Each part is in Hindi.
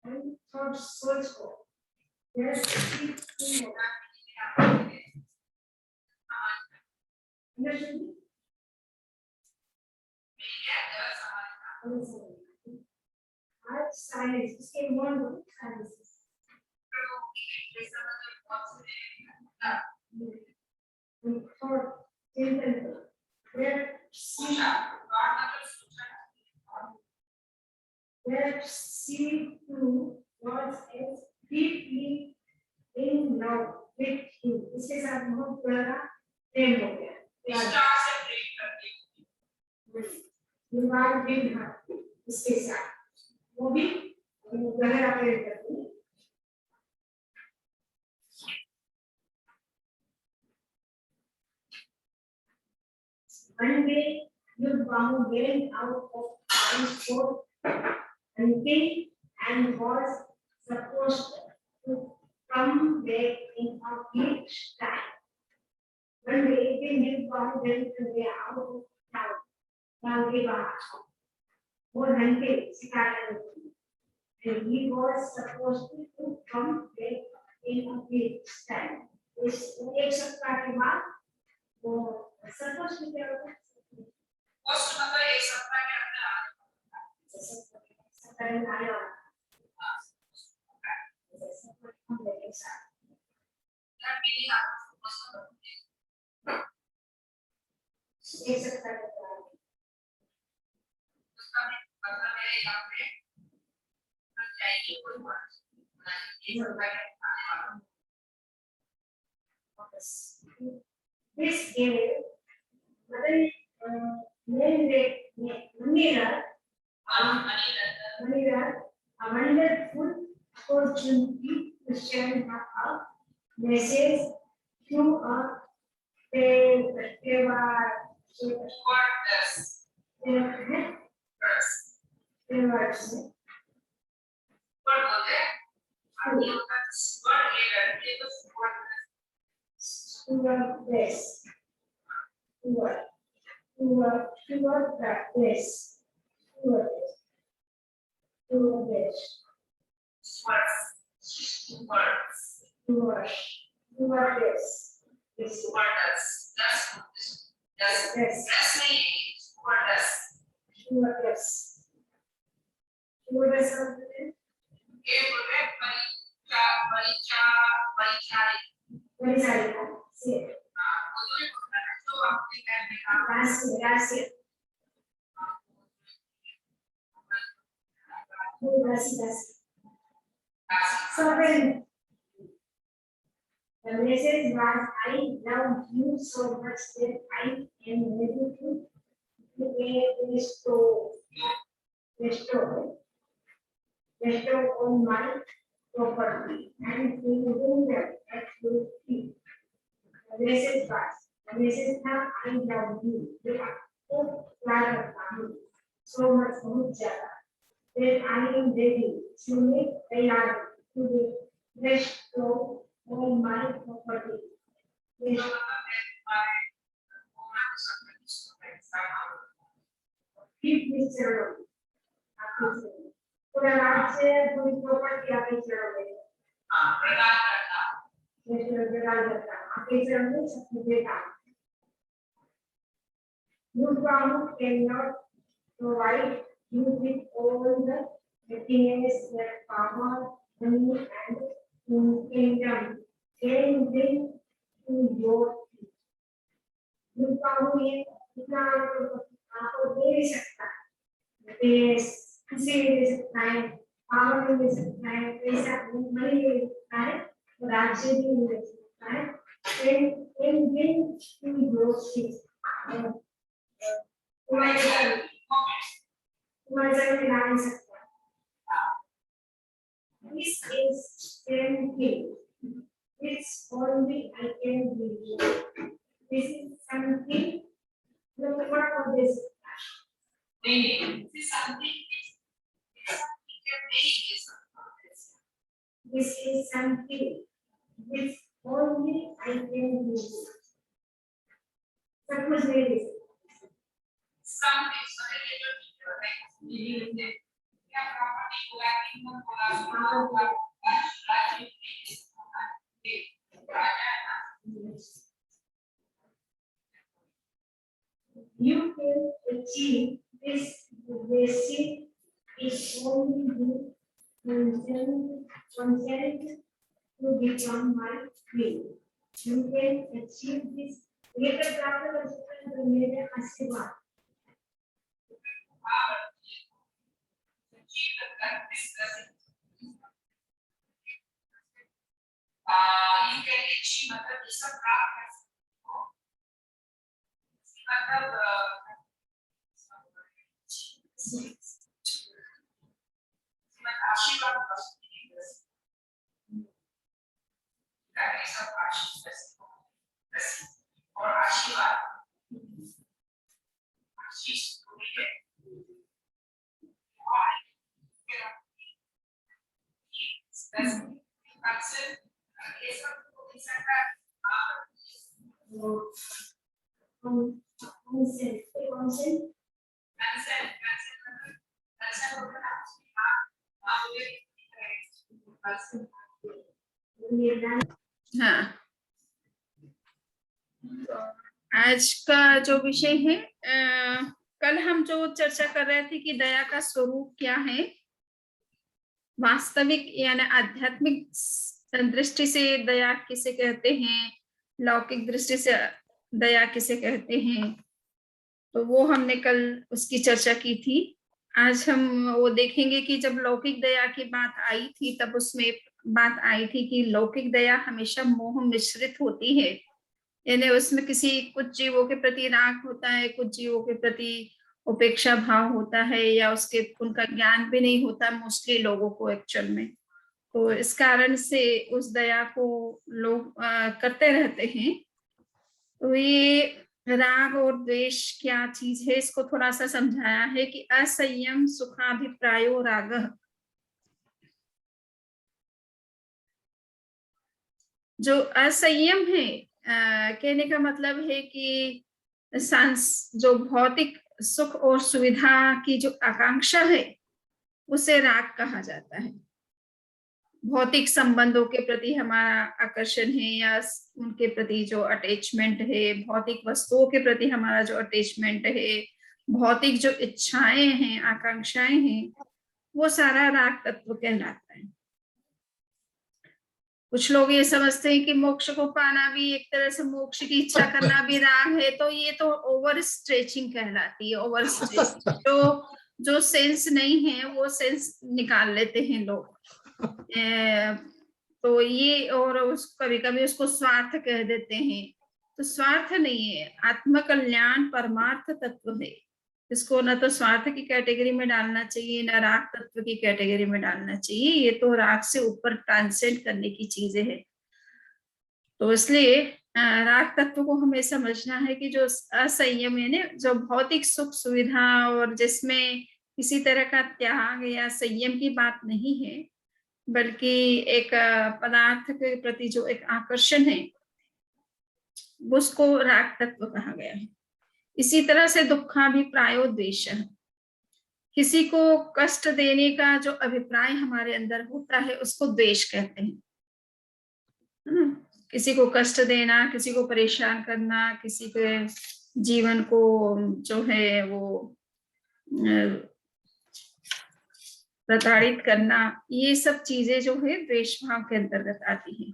And third search for. Yes, science, इसके one science. Third, where C2 was as deeply in love with him. इसके साथ बहुत बड़ा प्रेम हो गया. विवाह दिन था इसके साथ वो भी गहरा प्रेम करती है. One day, Yudbahu went out of transport hunting and was supposed to come back in a week's time. One day, Yudbahu went out of town. Now he was for hunting, and he was supposed to come back in a week's time. इस एक सप्ताह के बाद वो सपोज में क्या होता है? पोस्ट मतलब एक सप्ताह के अंदर सप्ताह में आने वाला. हम लेके साथ. तब भी आप एक सप्ताह के बाद. उसका मतलब मेरे यहाँ पे चाहिए कोई बात. ये सप्ताह के आने वाला. This gave Manira a wonderful opportunity to send her a message to a this. Gracias. So then, the message was, I love you so much that I am ready to bestow on my property and bring them at your feet. The message was, the message था, I love you. तो प्यार करता हूँ. So much बहुत ज़्यादा. Then I am ready to make तैयार to bestow on my property. Keep this channel. पूरा राज्य पूरी प्रॉपर्टी आपके चरण में. प्रदान करता. आपके चरण में सब कुछ देता. Yudbahu cannot provide you with all the happiness that power, money, and kingdom can bring to your feet. Yudbahu ये इतना आपको दे नहीं सकता. किसी भी दे सकता है, पावर भी दे सकता है, पैसा मनी भी दे सकता है, राज्य भी दे सकता है. Can bring to your feet. This is something which only I can give you. This is something. Look at this. This is something. This is something which only I can give you. Suppose there is You can achieve this basic is only consent to become my queen. You can achieve this. ये तो प्राप्त कर सकते हैं तो मेरे आशीर्वाद. You can achieve मतलब ये सब प्राप्त कर सकते हो. मतलब आशीर्वाद कर सकते हैं. सब आशीर्वाद और आशीर्वाद आशीष मिले. हाँ, आज का जो विषय है, कल हम जो चर्चा कर रहे थे कि दया का स्वरूप क्या है, वास्तविक यानी आध्यात्मिक दृष्टि से दया किसे कहते हैं, लौकिक दृष्टि से दया किसे कहते हैं, तो वो हमने कल उसकी चर्चा की थी. आज हम वो देखेंगे कि जब लौकिक दया की बात आई थी तब उसमें बात आई थी कि लौकिक दया हमेशा मोह मिश्रित होती है, यानी उसमें किसी कुछ जीवों के प्रति राग होता है, कुछ जीवों के प्रति उपेक्षा भाव होता है, या उसके उनका ज्ञान भी नहीं होता मोस्टली लोगों को एक्चुअल में. तो इस कारण से उस दया को लोग करते रहते हैं. तो ये राग और द्वेष क्या चीज है, इसको थोड़ा सा समझाया है कि असंयम सुखाभिप्रायो राग. जो असंयम है, कहने का मतलब है कि जो भौतिक सुख और सुविधा की जो आकांक्षा है उसे राग कहा जाता है. भौतिक संबंधों के प्रति हमारा आकर्षण है या उनके प्रति जो अटैचमेंट है, भौतिक वस्तुओं के प्रति हमारा जो अटैचमेंट है, भौतिक जो इच्छाएं हैं, आकांक्षाएं हैं, वो सारा राग तत्व कहलाता है. कुछ लोग ये समझते हैं कि मोक्ष को पाना भी एक तरह से मोक्ष की इच्छा करना भी राग है, तो ये तो ओवर स्ट्रेचिंग कहलाती है. ओवर स्ट्रेचिंग जो सेंस नहीं है वो सेंस निकाल लेते हैं लोग. तो ये और कभी कभी उसको स्वार्थ कह देते हैं. तो स्वार्थ नहीं है, आत्मकल्याण परमार्थ तत्व है. इसको न तो स्वार्थ की कैटेगरी में डालना चाहिए, न राग तत्व की कैटेगरी में डालना चाहिए. ये तो राग से ऊपर ट्रांसेंड करने की चीजें हैं. तो इसलिए राग तत्व को हमें समझना है कि जो असंयम यानी जो भौतिक सुख सुविधा और जिसमें किसी तरह का त्याग या संयम की बात नहीं है, बल्कि एक पदार्थ के प्रति जो एक आकर्षण है, उसको राग तत्व कहा गया है. इसी तरह से दुखाभिप्रायो द्वेष, किसी को कष्ट देने का जो अभिप्राय हमारे अंदर होता है उसको द्वेष कहते हैं. किसी को कष्ट देना, किसी को परेशान करना, किसी के जीवन को जो है वो प्रताड़ित करना, ये सब चीजें जो है द्वेष भाव के अंतर्गत आती हैं.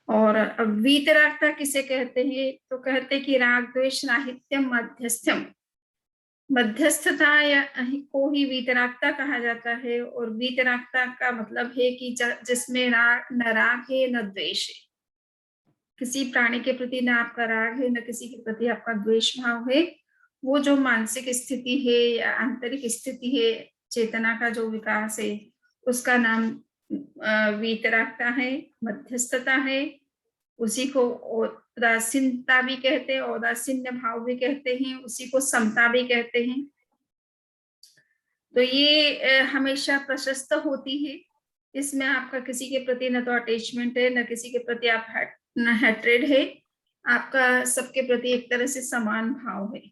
और वीतरागता किसे कहते हैं, तो कहते कि राग द्वेष राहित्यम मध्यस्थम, मध्यस्थता को ही वीतरागता कहा जाता है. और वीतरागता का मतलब है कि जिसमें न राग है न द्वेष है. किसी प्राणी के प्रति न आपका राग है न किसी के प्रति आपका द्वेष भाव है. वो जो मानसिक स्थिति है या आंतरिक स्थिति है, चेतना का जो विकास है, उसका नाम वीतरागता है, मध्यस्थता है. उसी को उदासीनता भी कहते हैं, उदासीन्य भाव भी कहते हैं, उसी को समता भी कहते हैं. तो ये हमेशा प्रशस्त होती है. इसमें आपका किसी के प्रति न तो अटैचमेंट है, न किसी के प्रति आप हैट्रेड है. आपका सबके प्रति एक तरह से समान भाव है.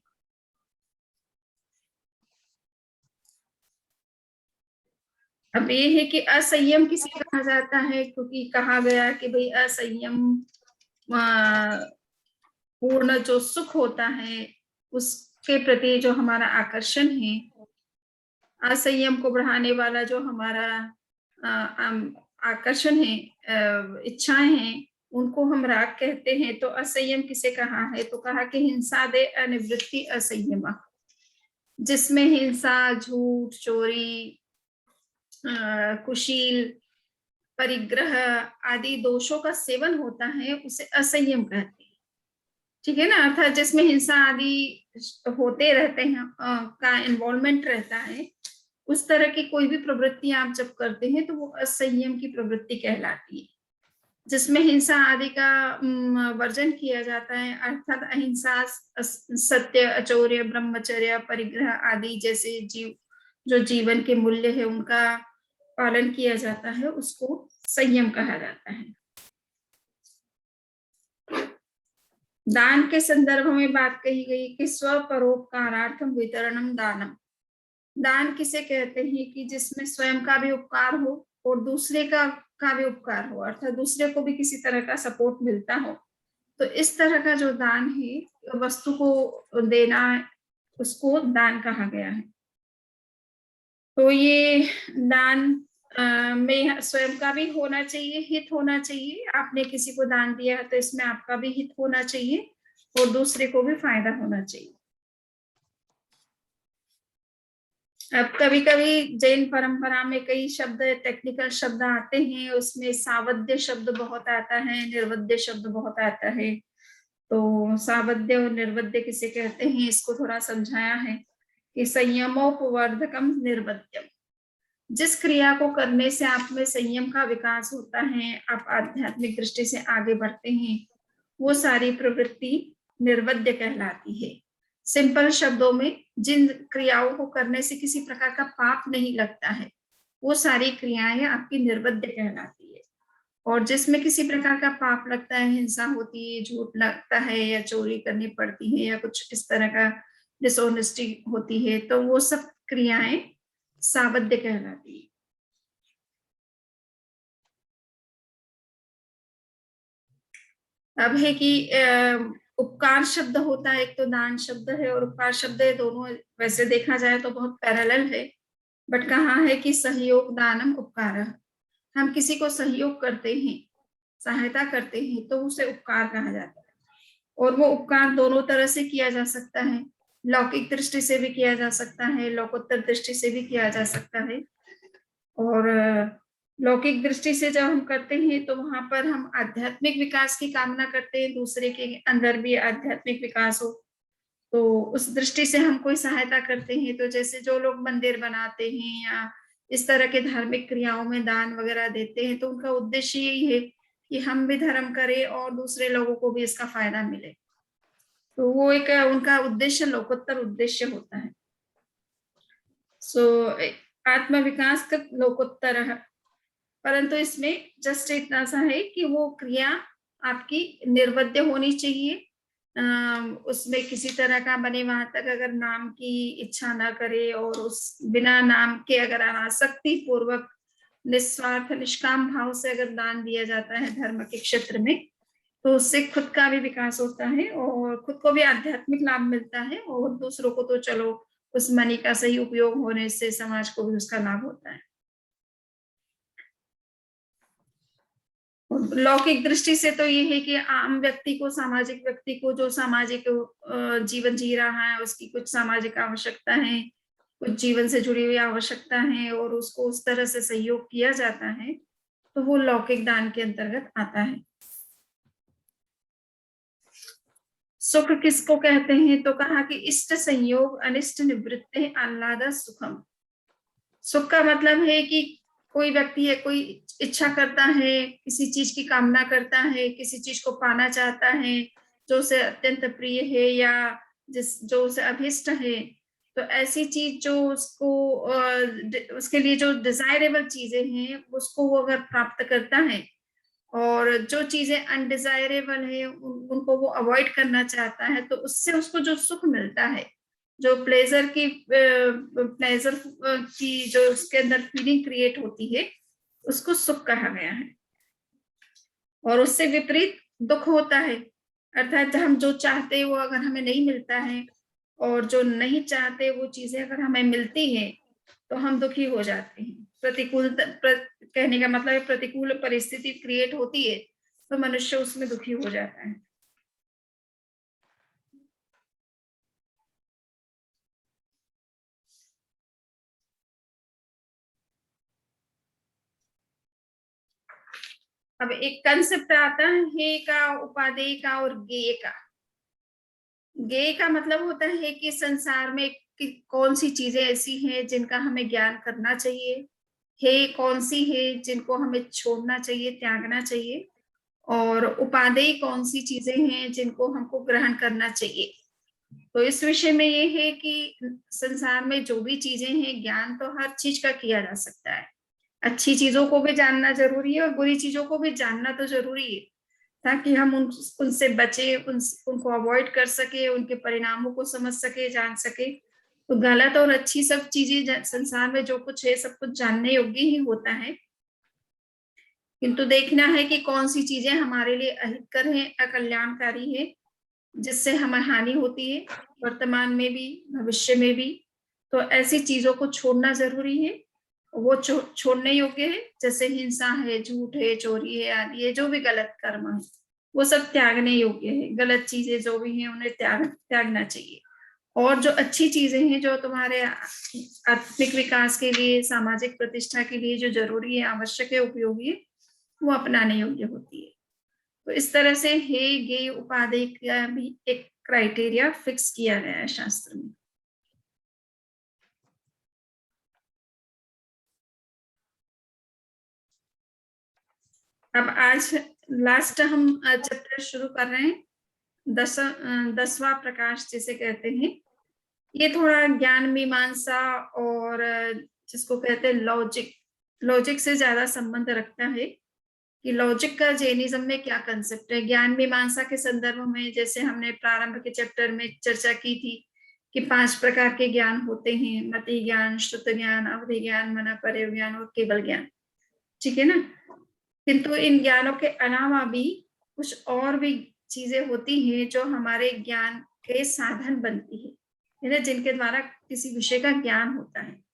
अब ये है कि असंयम किसे कहा जाता है, क्योंकि कहा गया कि भाई असंयम पूर्ण जो सुख होता है उसके प्रति जो हमारा आकर्षण है, असंयम को बढ़ाने वाला जो हमारा आकर्षण है, इच्छाएं हैं, उनको हम राग कहते हैं। तो असंयम किसे कहा है, तो कहा कि हिंसा दे अनिवृत्ति असंयम, जिसमें हिंसा, झूठ, चोरी, कुशील, परिग्रह आदि दोषों का सेवन होता है, उसे असंयम कहते हैं। ठीक है ना, अर्थात जिसमें हिंसा आदि होते रहते हैं, का इन्वॉल्वमेंट रहता है, उस तरह की कोई भी प्रवृत्ति आप जब करते हैं तो वो असंयम की प्रवृत्ति कहलाती है। जिसमें हिंसा आदि का वर्जन किया जाता है, अर्थात अहिंसा, सत्य, अचौर्य, ब्रह्मचर्य, परिग्रह आदि जैसे जो जीवन के मूल्य है उनका पालन किया जाता है, उसको संयम कहा जाता है। दान के संदर्भ में बात कही गई कि स्वपरोपकारार्थम वितरणम दानम। दान किसे कहते हैं कि जिसमें स्वयं का भी उपकार हो और दूसरे का भी उपकार हो, अर्थात दूसरे को भी किसी तरह का सपोर्ट मिलता हो। तो इस तरह का जो दान है, वस्तु को देना, उसको दान कहा गया है। तो ये दान में स्वयं का भी होना चाहिए, हित होना चाहिए। आपने किसी को दान दिया है तो इसमें आपका भी हित होना चाहिए और दूसरे को भी फायदा होना चाहिए। अब कभी कभी जैन परंपरा में कई शब्द, टेक्निकल शब्द आते हैं, उसमें सावध्य शब्द बहुत आता है, निर्वध्य शब्द बहुत आता है। तो सावध्य और निर्वध्य किसे कहते हैं, इसको थोड़ा समझाया है कि संयमोपवर्धकम निर्वध्यम। जिस क्रिया को करने से आप में संयम का विकास होता है, आप आध्यात्मिक दृष्टि से आगे बढ़ते हैं, वो सारी प्रवृत्ति निर्वध्य कहलाती है। सिंपल शब्दों में, जिन क्रियाओं को करने से किसी प्रकार का पाप नहीं लगता है, वो सारी क्रियाएं आपकी निर्वध्य कहलाती है। और जिसमें किसी प्रकार का पाप लगता है, हिंसा होती है, झूठ लगता है, या चोरी करनी पड़ती है, या कुछ इस तरह का डिसऑनेस्टी होती है, तो वो सब क्रियाएं सावध्य कहलाती है। अब है कि उपकार शब्द होता है, एक तो दान शब्द है और उपकार शब्द है, दोनों वैसे देखा जाए तो बहुत पैरेलल है, बट कहा है कि सहयोग दानम उपकार। हम किसी को सहयोग करते हैं, सहायता करते हैं, तो उसे उपकार कहा जाता है। और वो उपकार दोनों तरह से किया जा सकता है, लौकिक दृष्टि से भी किया जा सकता है, लोकोत्तर दृष्टि से भी किया जा सकता है। और लौकिक दृष्टि से जब हम करते हैं तो वहां पर हम आध्यात्मिक विकास की कामना करते हैं, दूसरे के अंदर भी आध्यात्मिक विकास हो, तो उस दृष्टि से हम कोई सहायता करते हैं। तो जैसे जो लोग मंदिर बनाते हैं या इस तरह के धार्मिक क्रियाओं में दान वगैरह देते हैं, तो उनका उद्देश्य यही है कि हम भी धर्म करें और दूसरे लोगों को भी इसका फायदा मिले। तो वो एक उनका उद्देश्य लोकोत्तर उद्देश्य होता है। सो आत्म विकास का लोकोत्तर है, परंतु इसमें जस्ट इतना सा है कि वो क्रिया आपकी निर्वध्य होनी चाहिए। उसमें किसी तरह का बने वहां तक अगर नाम की इच्छा ना करे, और उस बिना नाम के अगर आसक्ति पूर्वक निस्वार्थ निष्काम भाव से अगर दान दिया जाता है धर्म के क्षेत्र में, तो उससे खुद का भी विकास होता है और खुद को भी आध्यात्मिक लाभ मिलता है, और दूसरों को तो चलो उस मनी का सही उपयोग होने से समाज को भी उसका लाभ होता है। लौकिक दृष्टि से तो ये है कि आम व्यक्ति को, सामाजिक व्यक्ति को, जो सामाजिक जीवन जी रहा है, उसकी कुछ सामाजिक आवश्यकता है, कुछ जीवन से जुड़ी हुई आवश्यकता है, और उसको उस तरह से सहयोग किया जाता है, तो वो लौकिक दान के अंतर्गत आता है। सुख किसको कहते हैं, तो कहा कि इष्ट संयोग अनिष्ट निवृत्ति आह्लाद सुखम। सुख का मतलब है कि कोई व्यक्ति है, कोई इच्छा करता है, किसी चीज की कामना करता है, किसी चीज को पाना चाहता है जो उसे अत्यंत प्रिय है या जो उसे अभिष्ट है, तो ऐसी चीज जो उसको उसके लिए जो डिजायरेबल चीजें हैं उसको वो अगर प्राप्त करता है, और जो चीजें अनडिजायरेबल है उनको वो अवॉइड करना चाहता है, तो उससे उसको जो सुख मिलता है जो प्लेजर की जो उसके अंदर फीलिंग क्रिएट होती है उसको सुख कहा गया है। और उससे विपरीत दुख होता है, अर्थात हम जो चाहते हैं वो अगर हमें नहीं मिलता है और जो नहीं चाहते वो चीजें अगर हमें मिलती हैं तो हम दुखी हो जाते हैं। कहने का मतलब है प्रतिकूल परिस्थिति क्रिएट होती है तो मनुष्य उसमें दुखी हो जाता है। अब एक कंसेप्ट आता है हे का, उपादेय का और गेय का। गेय का मतलब होता है कि संसार में कौन सी चीजें ऐसी हैं जिनका हमें ज्ञान करना चाहिए, हे कौन सी है जिनको हमें छोड़ना चाहिए, त्यागना चाहिए, और उपादेय कौन सी चीजें हैं जिनको हमको ग्रहण करना चाहिए। तो इस विषय में ये है कि संसार में जो भी चीजें हैं, ज्ञान तो हर चीज का किया जा सकता है। अच्छी चीजों को भी जानना जरूरी है और बुरी चीजों को भी जानना तो जरूरी है, ताकि हम उनसे बचे, उनको अवॉइड कर सके, उनके परिणामों को समझ सके, जान सके। तो गलत और अच्छी सब चीजें संसार में जो कुछ है सब कुछ जानने योग्य ही होता है, किंतु देखना है कि कौन सी चीजें हमारे लिए अहितकर है, अकल्याणकारी है, जिससे हमें हानि होती है वर्तमान में भी भविष्य में भी। तो ऐसी चीजों को छोड़ना जरूरी है। वो छोड़ने योग्य है, जैसे हिंसा है, झूठ है, चोरी है आदि है, जो भी गलत कर्म है वो सब त्यागने योग्य है। गलत चीजें जो भी हैं उन्हें त्यागना चाहिए। और जो अच्छी चीजें हैं जो तुम्हारे आत्मिक विकास के लिए, सामाजिक प्रतिष्ठा के लिए जो जरूरी है, आवश्यक है, उपयोगी है, वो अपनाने योग्य होती है। तो इस तरह से हे गे उपादेय का भी एक क्राइटेरिया फिक्स किया गया है शास्त्र में। अब आज लास्ट हम चैप्टर शुरू कर रहे हैं, 10वां प्रकाश जिसे कहते हैं। ये थोड़ा ज्ञान मीमांसा और जिसको कहते हैं लॉजिक से ज्यादा संबंध रखता है कि लॉजिक का जैनिज्म में क्या कंसेप्ट है। ज्ञान मीमांसा के संदर्भ में जैसे हमने प्रारंभ के चैप्टर में चर्चा की थी कि 5 प्रकार के ज्ञान होते हैं, मति ज्ञान, श्रुत ज्ञान, अवधि ज्ञान, मनःपरक ज्ञान और केवल ज्ञान, ठीक है ना। किंतु इन ज्ञानों के अलावा भी कुछ और भी चीजें होती हैं जो हमारे ज्ञान के साधन बनती है, जिनके द्वारा किसी विषय का ज्ञान होता है।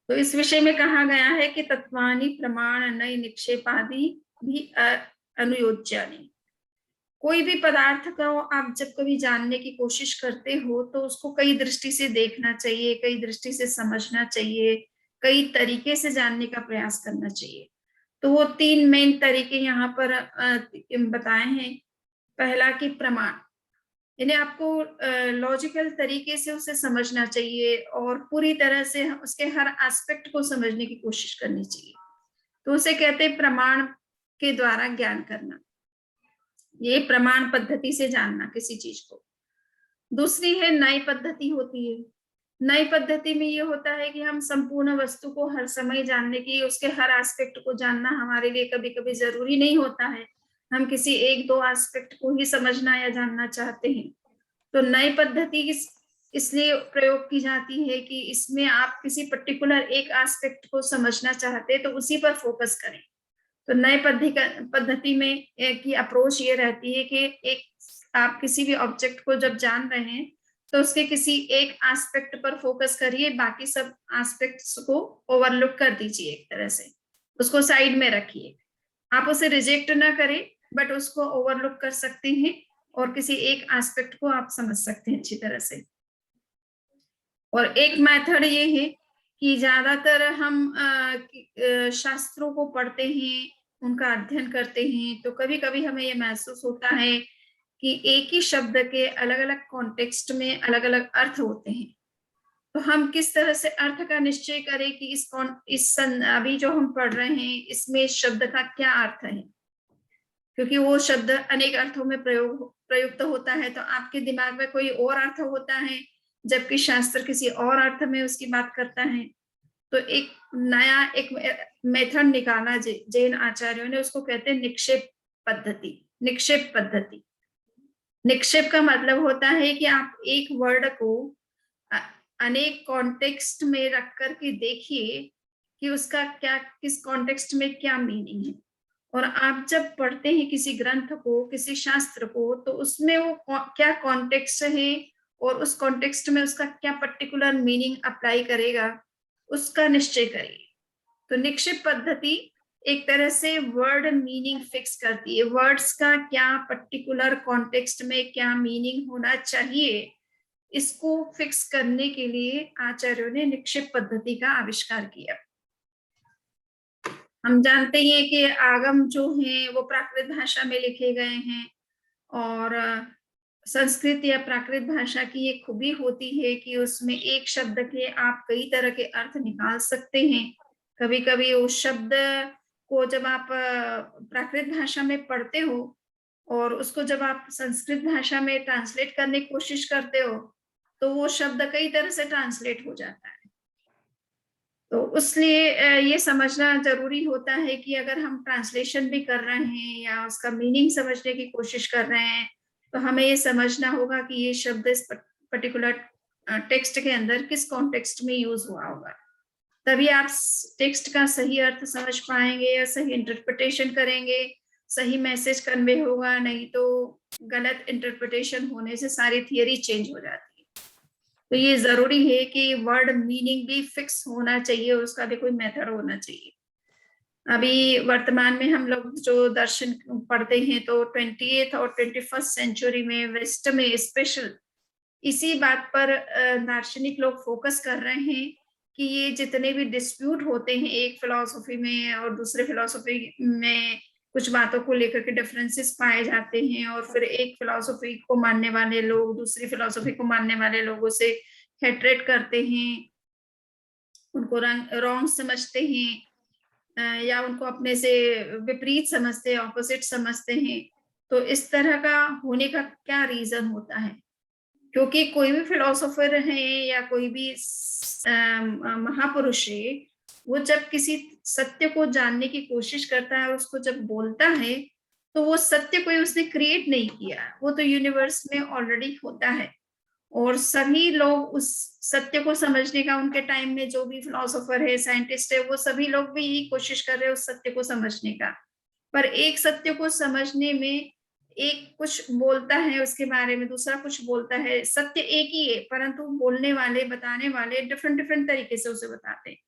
तो इस विषय में कहा गया है कि तत्वानि प्रमाण नई निक्षेपादि भी अनुयोज्यानि। कोई भी पदार्थ को आप जब कभी जानने की कोशिश करते हो तो उसको कई दृष्टि से देखना चाहिए, कई दृष्टि से समझना चाहिए, कई तरीके से जानने का प्रयास करना चाहिए। तो वो 3 मेन तरीके यहाँ पर बताए हैं। पहला कि प्रमाण, यानी आपको लॉजिकल तरीके से उसे समझना चाहिए और पूरी तरह से उसके हर एस्पेक्ट को समझने की कोशिश करनी चाहिए। तो उसे कहते हैं प्रमाण के द्वारा ज्ञान करना, ये प्रमाण पद्धति से जानना किसी चीज को। दूसरी है नई पद्धति होती है। नई पद्धति में ये होता है कि हम संपूर्ण वस्तु को हर समय जानने की, उसके हर एस्पेक्ट को जानना हमारे लिए कभी कभी जरूरी नहीं होता है। हम किसी 1-2 एस्पेक्ट को ही समझना या जानना चाहते हैं। तो नई पद्धति इसलिए प्रयोग की जाती है कि इसमें आप किसी पर्टिकुलर एक एस्पेक्ट को समझना चाहते हैं तो उसी पर फोकस करें। तो नए पद्धति में की अप्रोच ये रहती है कि एक आप किसी भी ऑब्जेक्ट को जब जान रहे हैं तो उसके किसी एक एस्पेक्ट पर फोकस करिए, बाकी सब एस्पेक्ट्स को ओवरलुक कर दीजिए, एक तरह से उसको साइड में रखिए। आप उसे रिजेक्ट ना करें बट उसको ओवरलुक कर सकते हैं और किसी एक एस्पेक्ट को आप समझ सकते हैं अच्छी तरह से। और एक मेथड ये है कि ज्यादातर हम शास्त्रों को पढ़ते हैं, उनका अध्ययन करते हैं, तो कभी कभी हमें ये महसूस होता है कि एक ही शब्द के अलग अलग कॉन्टेक्स्ट में अलग अलग अर्थ होते हैं। तो हम किस तरह से अर्थ का निश्चय करें कि अभी जो हम पढ़ रहे हैं इसमें इस शब्द का क्या अर्थ है, क्योंकि वो शब्द अनेक अर्थों में प्रयुक्त होता है। तो आपके दिमाग में कोई और अर्थ होता है जबकि शास्त्र किसी और अर्थ में उसकी बात करता है। तो एक नया एक मेथड निकाला जैन आचार्यों ने, उसको कहते हैं निक्षेप पद्धति। निक्षेप का मतलब होता है कि आप एक वर्ड को अनेक कॉन्टेक्स्ट में रख करके देखिए कि उसका क्या, किस कॉन्टेक्स्ट में क्या मीनिंग है। और आप जब पढ़ते हैं किसी ग्रंथ को, किसी शास्त्र को, तो उसमें वो क्या कॉन्टेक्स्ट है और उस कॉन्टेक्स्ट में उसका क्या पर्टिकुलर मीनिंग अप्लाई करेगा, उसका निश्चय करिए। तो निक्षेप पद्धति एक तरह से वर्ड मीनिंग फिक्स करती है, वर्ड्स का क्या पर्टिकुलर कॉन्टेक्स्ट में क्या मीनिंग होना चाहिए, इसको फिक्स करने के लिए आचार्यों ने निक्षेप पद्धति का आविष्कार किया। हम जानते हैं कि आगम जो हैं वो प्राकृत भाषा में लिखे गए हैं, और संस्कृत या प्राकृत भाषा की एक खूबी होती है कि उसमें एक शब्द के आप कई तरह के अर्थ निकाल सकते हैं। कभी कभी उस शब्द को जब आप प्राकृत भाषा में पढ़ते हो और उसको जब आप संस्कृत भाषा में ट्रांसलेट करने की कोशिश करते हो, तो वो शब्द कई तरह से ट्रांसलेट हो जाता है। तो इसलिए ये समझना जरूरी होता है कि अगर हम ट्रांसलेशन भी कर रहे हैं या उसका मीनिंग समझने की कोशिश कर रहे हैं, तो हमें ये समझना होगा कि ये शब्द इस पर्टिकुलर टेक्स्ट के अंदर किस कॉन्टेक्स्ट में यूज हुआ होगा। तभी आप टेक्स्ट का सही अर्थ समझ पाएंगे या सही इंटरप्रिटेशन करेंगे, सही मैसेज कन्वे होगा। नहीं तो गलत इंटरप्रिटेशन होने से सारी थियरी चेंज हो जाती है। तो ये जरूरी है कि वर्ड मीनिंग भी फिक्स होना चाहिए, उसका भी कोई मेथड होना चाहिए। अभी वर्तमान में हम लोग जो दर्शन पढ़ते हैं, तो 20th और 21st सेंचुरी में वेस्ट में स्पेशल इसी बात पर दार्शनिक लोग फोकस कर रहे हैं कि ये जितने भी डिस्प्यूट होते हैं एक फिलॉसफी में और दूसरे फिलॉसफी में, कुछ बातों को लेकर के डिफरेंसेस पाए जाते हैं, और फिर एक फिलॉसफी को मानने वाले लोग दूसरी फिलॉसफी को मानने वाले लोगों से हेट्रेट करते हैं, उनको रॉन्ग समझते हैं, या उनको अपने से विपरीत समझते हैं, ऑपोजिट समझते हैं। तो इस तरह का होने का क्या रीजन होता है? क्योंकि कोई भी फिलोसोफर है या कोई भी महापुरुष है, वो जब किसी सत्य को जानने की कोशिश करता है और उसको जब बोलता है, तो वो सत्य कोई उसने क्रिएट नहीं किया, वो तो यूनिवर्स में ऑलरेडी होता है। और सभी लोग उस सत्य को समझने का, उनके टाइम में जो भी फिलोसोफर है, साइंटिस्ट है, वो सभी लोग भी यही कोशिश कर रहे हैं उस सत्य को समझने का। पर एक सत्य को समझने में एक कुछ बोलता है उसके बारे में, दूसरा कुछ बोलता है। सत्य एक ही है, परंतु बोलने वाले, बताने वाले डिफरेंट डिफरेंट तरीके से उसे बताते हैं,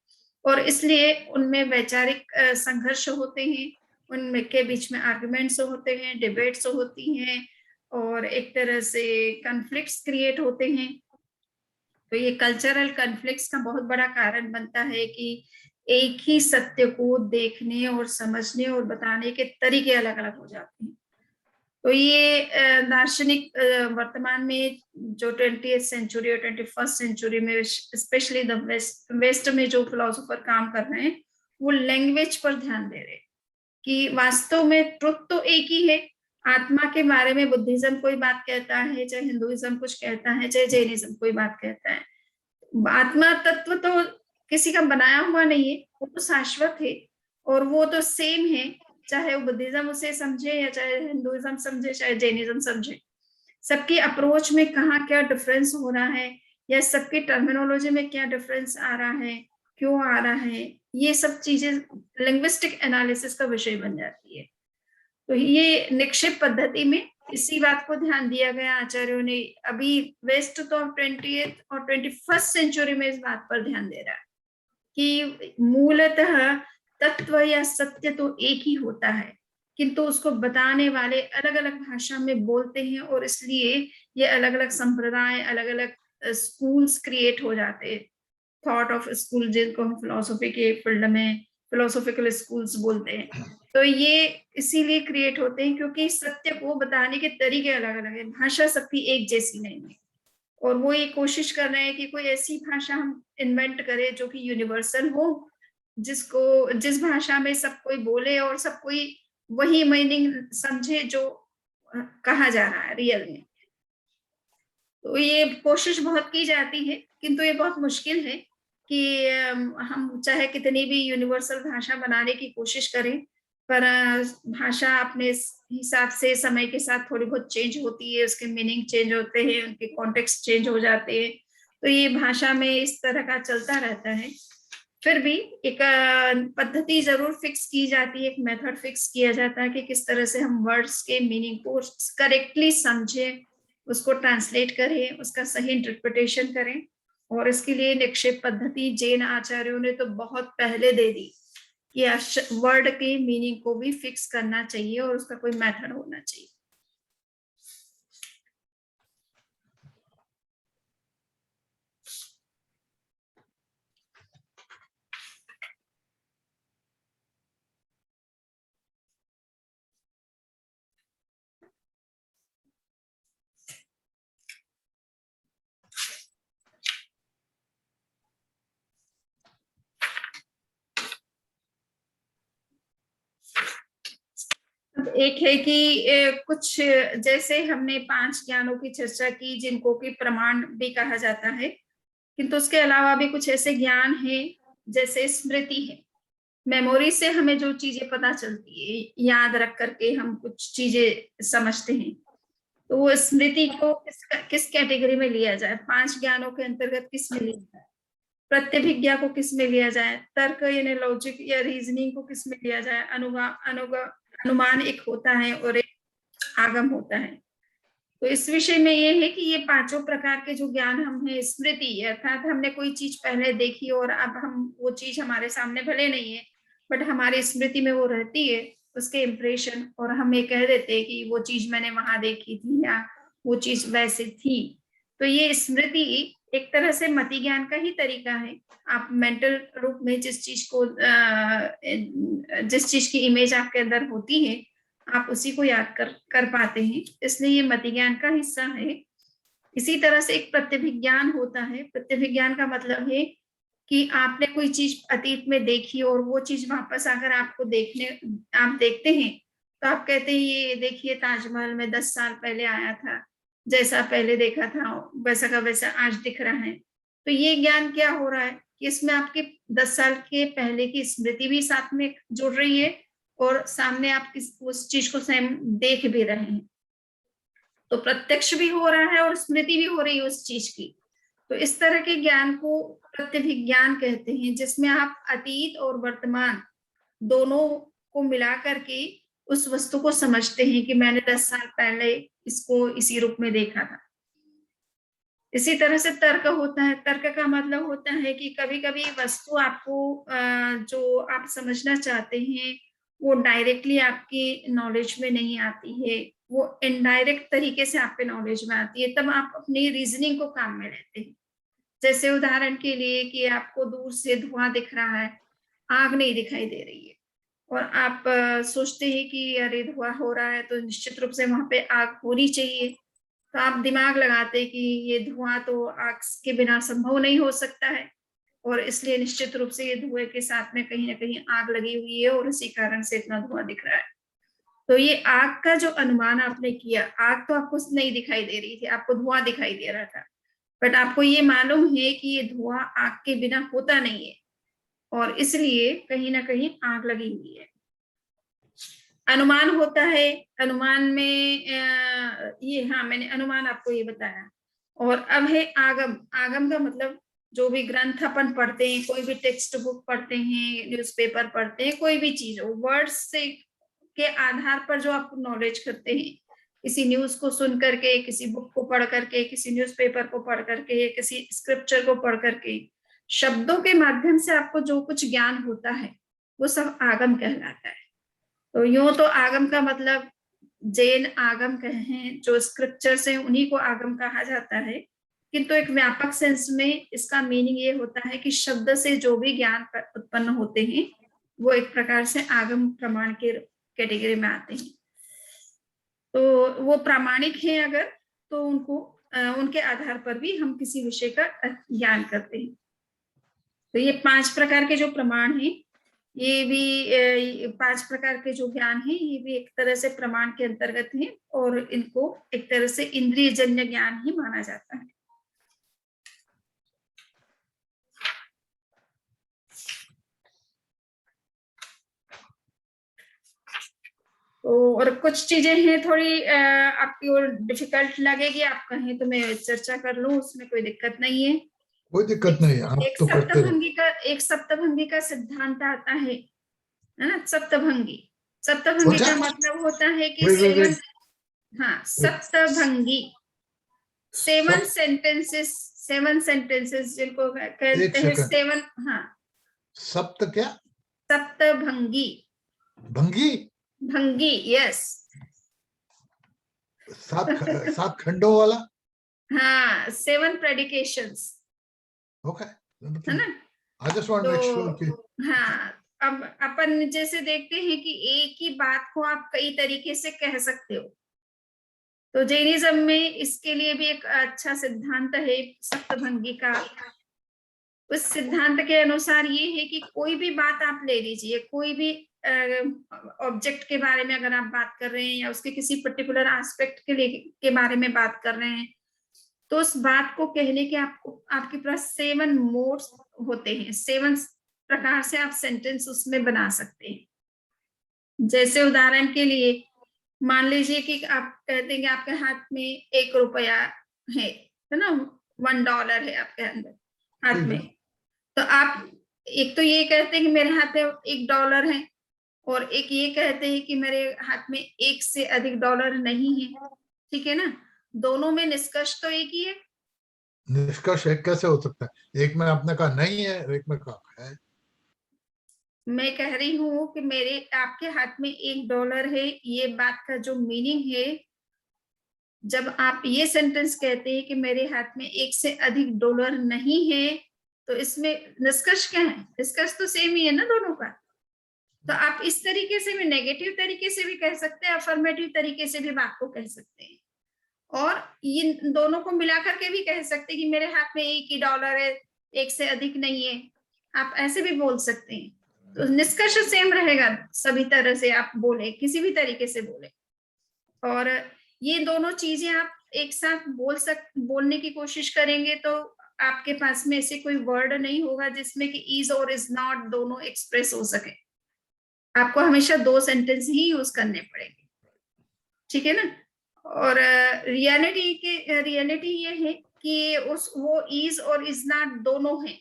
और इसलिए उनमें वैचारिक संघर्ष होते हैं, उनमें के बीच में आर्गुमेंट्स होते हैं, डिबेट्स होती हैं, और एक तरह से कॉन्फ्लिक्ट्स क्रिएट होते हैं। तो ये कल्चरल कॉन्फ्लिक्ट्स का बहुत बड़ा कारण बनता है कि एक ही सत्य को देखने और समझने और बताने के तरीके अलग अलग हो जाते हैं। तो ये दार्शनिक वर्तमान में जो 20th सेंचुरी और 21st सेंचुरी में स्पेशली द वेस्ट में जो फिलोसोफर काम कर रहे हैं, वो लैंग्वेज पर ध्यान दे रहे हैं कि वास्तव में ट्रुथ तो एक ही है। आत्मा के बारे में बुद्धिज्म कोई बात कहता है, चाहे हिंदुइज्म कुछ कहता है, चाहे जैनिज्म कोई बात कहता है। आत्मा तत्व तो किसी का बनाया हुआ नहीं है, वो तो शाश्वत है और वो तो सेम है, चाहे वो बुद्धिज्म उसे समझे या चाहे हिंदुइज्म समझे, चाहे जैनिज्म समझे। सबकी अप्रोच में कहाँ क्या डिफरेंस हो रहा है, या सबकी टर्मिनोलॉजी में क्या डिफरेंस आ रहा है, क्यों आ रहा है, ये सब चीजें लिंग्विस्टिक एनालिसिस का विषय बन जाती है। तो ये निक्षेप पद्धति में इसी बात को ध्यान दिया गया आचार्यों ने। अभी वेस्ट तो 20th और 21st सेंचुरी में इस बात पर ध्यान दे रहा है कि मूलतः तत्व या सत्य तो एक ही होता है, किंतु उसको बताने वाले अलग अलग भाषा में बोलते हैं, और इसलिए ये अलग अलग संप्रदाय, अलग अलग स्कूल्स क्रिएट हो जाते हैं। थॉट ऑफ स्कूल, जिनको हम फिलोसफी के फील्ड में फिलोसॉफिकल स्कूल्स बोलते हैं। तो ये इसीलिए क्रिएट होते हैं क्योंकि सत्य को बताने के तरीके अलग अलग है, भाषा सबकी एक जैसी नहीं है। और वो ये कोशिश कर रहे हैं कि कोई ऐसी भाषा हम इन्वेंट करें जो कि यूनिवर्सल हो, जिस भाषा में सब कोई बोले और सब कोई वही मीनिंग समझे जो कहा जा रहा है रियल में। तो ये कोशिश बहुत की जाती है, किंतु ये बहुत मुश्किल है कि हम चाहे कितनी भी यूनिवर्सल भाषा बनाने की कोशिश करें, पर भाषा अपने हिसाब से समय के साथ थोड़ी बहुत चेंज होती है, उसके मीनिंग चेंज होते हैं, उनके कॉन्टेक्स्ट चेंज हो जाते हैं। तो ये भाषा में इस तरह का चलता रहता है। फिर भी एक पद्धति जरूर फिक्स की जाती है, एक मेथड फिक्स किया जाता है कि किस तरह से हम वर्ड्स के मीनिंग को करेक्टली समझें, उसको ट्रांसलेट करें, उसका सही इंटरप्रिटेशन करें। और इसके लिए निक्षेप पद्धति जैन आचार्यों ने तो बहुत पहले दे दी कि वर्ड के मीनिंग को भी फिक्स करना चाहिए और उसका कोई मेथड होना चाहिए। एक है कि कुछ जैसे हमने 5 ज्ञानों की चर्चा की जिनको कि प्रमाण भी कहा जाता है, किंतु उसके अलावा भी कुछ ऐसे ज्ञान है जैसे स्मृति है। मेमोरी से हमें जो चीजें पता चलती है, याद रख करके हम कुछ चीजें समझते हैं, तो वो स्मृति को किस कैटेगरी में लिया जाए, 5 ज्ञानों के अंतर्गत किस में लिया जाए, प्रत्यभिज्ञा को किस में लिया जाए, तर्क यानी लॉजिक या रीजनिंग को किस में लिया जाए, अनुमान एक होता है और एक आगम होता है। तो इस विषय में ये है कि ये 5 प्रकार के जो ज्ञान हम है, स्मृति अर्थात हमने कोई चीज पहले देखी और अब हम वो चीज हमारे सामने भले नहीं है बट हमारी स्मृति में वो रहती है, उसके इम्प्रेशन, और हम ये कह देते हैं कि वो चीज मैंने वहां देखी थी या वो चीज वैसे थी। तो ये स्मृति एक तरह से मति ज्ञान का ही तरीका है। आप मेंटल रूप में जिस चीज की इमेज आपके अंदर होती है आप उसी को याद कर पाते हैं, इसलिए ये मति ज्ञान का हिस्सा है। इसी तरह से एक प्रत्यभिज्ञान होता है। प्रत्यभिज्ञान का मतलब है कि आपने कोई चीज अतीत में देखी और वो चीज वापस अगर आपको आप देखते हैं तो आप कहते हैं ये देखिए ताजमहल में 10 साल पहले आया था, जैसा पहले देखा था वैसा का वैसा आज दिख रहा है। तो ये ज्ञान क्या हो रहा है कि इसमें आपके 10 साल के पहले की स्मृति भी साथ में जुड़ रही है और सामने आप उस चीज को स्वयं देख भी रहे हैं, तो प्रत्यक्ष भी हो रहा है और स्मृति भी हो रही है उस चीज की। तो इस तरह के ज्ञान को प्रत्यभिज्ञान कहते हैं, जिसमें आप अतीत और वर्तमान दोनों को मिला करके उस वस्तु को समझते हैं कि मैंने 10 साल पहले इसको इसी रूप में देखा था। इसी तरह से तर्क होता है। तर्क का मतलब होता है कि कभी कभी वस्तु आपको जो आप समझना चाहते हैं वो डायरेक्टली आपकी नॉलेज में नहीं आती है, वो इनडायरेक्ट तरीके से आपके नॉलेज में आती है, तब आप अपनी रीजनिंग को काम में लेते हैं। जैसे उदाहरण के लिए कि आपको दूर से धुआं दिख रहा है, आग नहीं दिखाई दे रही है और आप सोचते हैं कि अरे धुआं हो रहा है तो निश्चित रूप से वहां पे आग होनी चाहिए। तो आप दिमाग लगाते कि ये धुआं तो आग के बिना संभव नहीं हो सकता है और इसलिए निश्चित रूप से ये धुएं के साथ में कहीं ना कहीं आग लगी हुई है और इसी कारण से इतना धुआं दिख रहा है। तो ये आग का जो अनुमान आपने किया, आग तो आपको नहीं दिखाई दे रही थी, आपको धुआं दिखाई दे रहा था, बट आपको ये मालूम है कि ये धुआं आग के बिना होता नहीं है और इसलिए कहीं ना कहीं आग लगी हुई है। अनुमान होता है। अनुमान में ये, हाँ मैंने अनुमान आपको ये बताया। और अब है आगम। आगम का मतलब जो भी ग्रंथ अपन पढ़ते हैं, कोई भी टेक्स्ट बुक पढ़ते हैं, न्यूज़पेपर पढ़ते हैं, कोई भी चीज हो, वर्ड्स से के आधार पर जो आप नॉलेज करते हैं, किसी न्यूज को सुन करके, किसी बुक को पढ़ करके, किसी न्यूज़पेपर को पढ़ करके, किसी स्क्रिप्चर को पढ़ करके, शब्दों के माध्यम से आपको जो कुछ ज्ञान होता है वो सब आगम कहलाता है। तो यूं तो आगम का मतलब जैन आगम कहें जो स्क्रिप्चर्स हैं उन्हीं को आगम कहा जाता है, किंतु एक व्यापक सेंस में इसका मीनिंग ये होता है कि शब्द से जो भी ज्ञान उत्पन्न होते हैं वो एक प्रकार से आगम प्रमाण के कैटेगरी में आते हैं। तो वो प्रामाणिक हैं अगर, तो उनको उनके आधार पर भी हम किसी विषय का ज्ञान करते हैं। तो ये 5 प्रकार के जो प्रमाण हैं, ये भी 5 प्रकार के जो ज्ञान है ये भी एक तरह से प्रमाण के अंतर्गत है और इनको एक तरह से इंद्रिय जन्य ज्ञान ही माना जाता है। तो और कुछ चीजें हैं थोड़ी आपकी और डिफिकल्ट लगेगी, आप कहें तो मैं चर्चा कर लूं, उसमें कोई दिक्कत नहीं है। कोई दिक्कत नहीं है, आप एक तो करते रहो। एक सप्तभंगी का सिद्धांत आता है ना, सप्तभंगी। सप्तभंगी What's का that? मतलब होता है कि Wait, wait, wait. हाँ, सप्तभंगी, सेवन सब सेंटेंसेस, जिनको एक कहते हैं सेकंड, सेवन। हाँ, सप्त क्या? सप्तभंगी, भंगी? भंगी, यस। सात खंडों वाला? हाँ, 7 प्रेडिकेशंस, ओके, है ना। I just want to make sure कि तो हाँ, अब अपन जैसे देखते हैं कि एक ही बात को आप कई तरीके से कह सकते हो, तो जैनिज्म में इसके लिए भी एक अच्छा सिद्धांत है सप्तभंगी का। उस सिद्धांत के अनुसार ये है कि कोई भी बात आप ले लीजिए, कोई भी ऑब्जेक्ट के बारे में अगर आप बात कर रहे हैं या उसके किसी पर्टिकुलर एस्पेक्ट के बारे में बात कर रहे हैं, तो उस बात को कहने के आपको आपके पास 7 मोड्स होते हैं, 7 प्रकार से आप सेंटेंस उसमें बना सकते हैं। जैसे उदाहरण के लिए मान लीजिए कि आप कहते हैं कि आपके हाथ में 1 रुपया है ना, $1 है आपके अंदर हाथ में। तो आप एक तो ये कहते हैं कि मेरे हाथ में $1 है, और एक ये कहते हैं कि मेरे हाथ में 1 से अधिक डॉलर नहीं है, ठीक है ना। दोनों में निष्कर्ष तो एक ही है। निष्कर्ष एक कैसे हो सकता है? एक में आपने कहा नहीं है, एक में कहा है। मैं कह रही हूँ कि मेरे आपके हाथ में $1 है, ये बात का जो मीनिंग है, जब आप ये सेंटेंस कहते हैं कि मेरे हाथ में 1 से अधिक डॉलर नहीं है, तो इसमें निष्कर्ष क्या है? निष्कर्ष तो सेम ही है ना दोनों का। तो आप इस तरीके से भी, नेगेटिव तरीके से भी कह सकते हैं, अफर्मेटिव तरीके से भी बात को कह सकते हैं, और ये दोनों को मिलाकर के भी कह सकते हैं कि मेरे हाथ में $1 है, 1 से अधिक नहीं है, आप ऐसे भी बोल सकते हैं। तो निष्कर्ष सेम रहेगा, सभी तरह से आप बोले, किसी भी तरीके से बोले। और ये दोनों चीजें आप एक साथ बोलने की कोशिश करेंगे तो आपके पास में ऐसे कोई वर्ड नहीं होगा जिसमें कि इज और इज नॉट दोनों एक्सप्रेस हो सके। आपको हमेशा 2 सेंटेंस ही यूज करने पड़ेंगे, ठीक है ना। और रियलिटी ये है कि वो इज और इज नॉट दोनों है।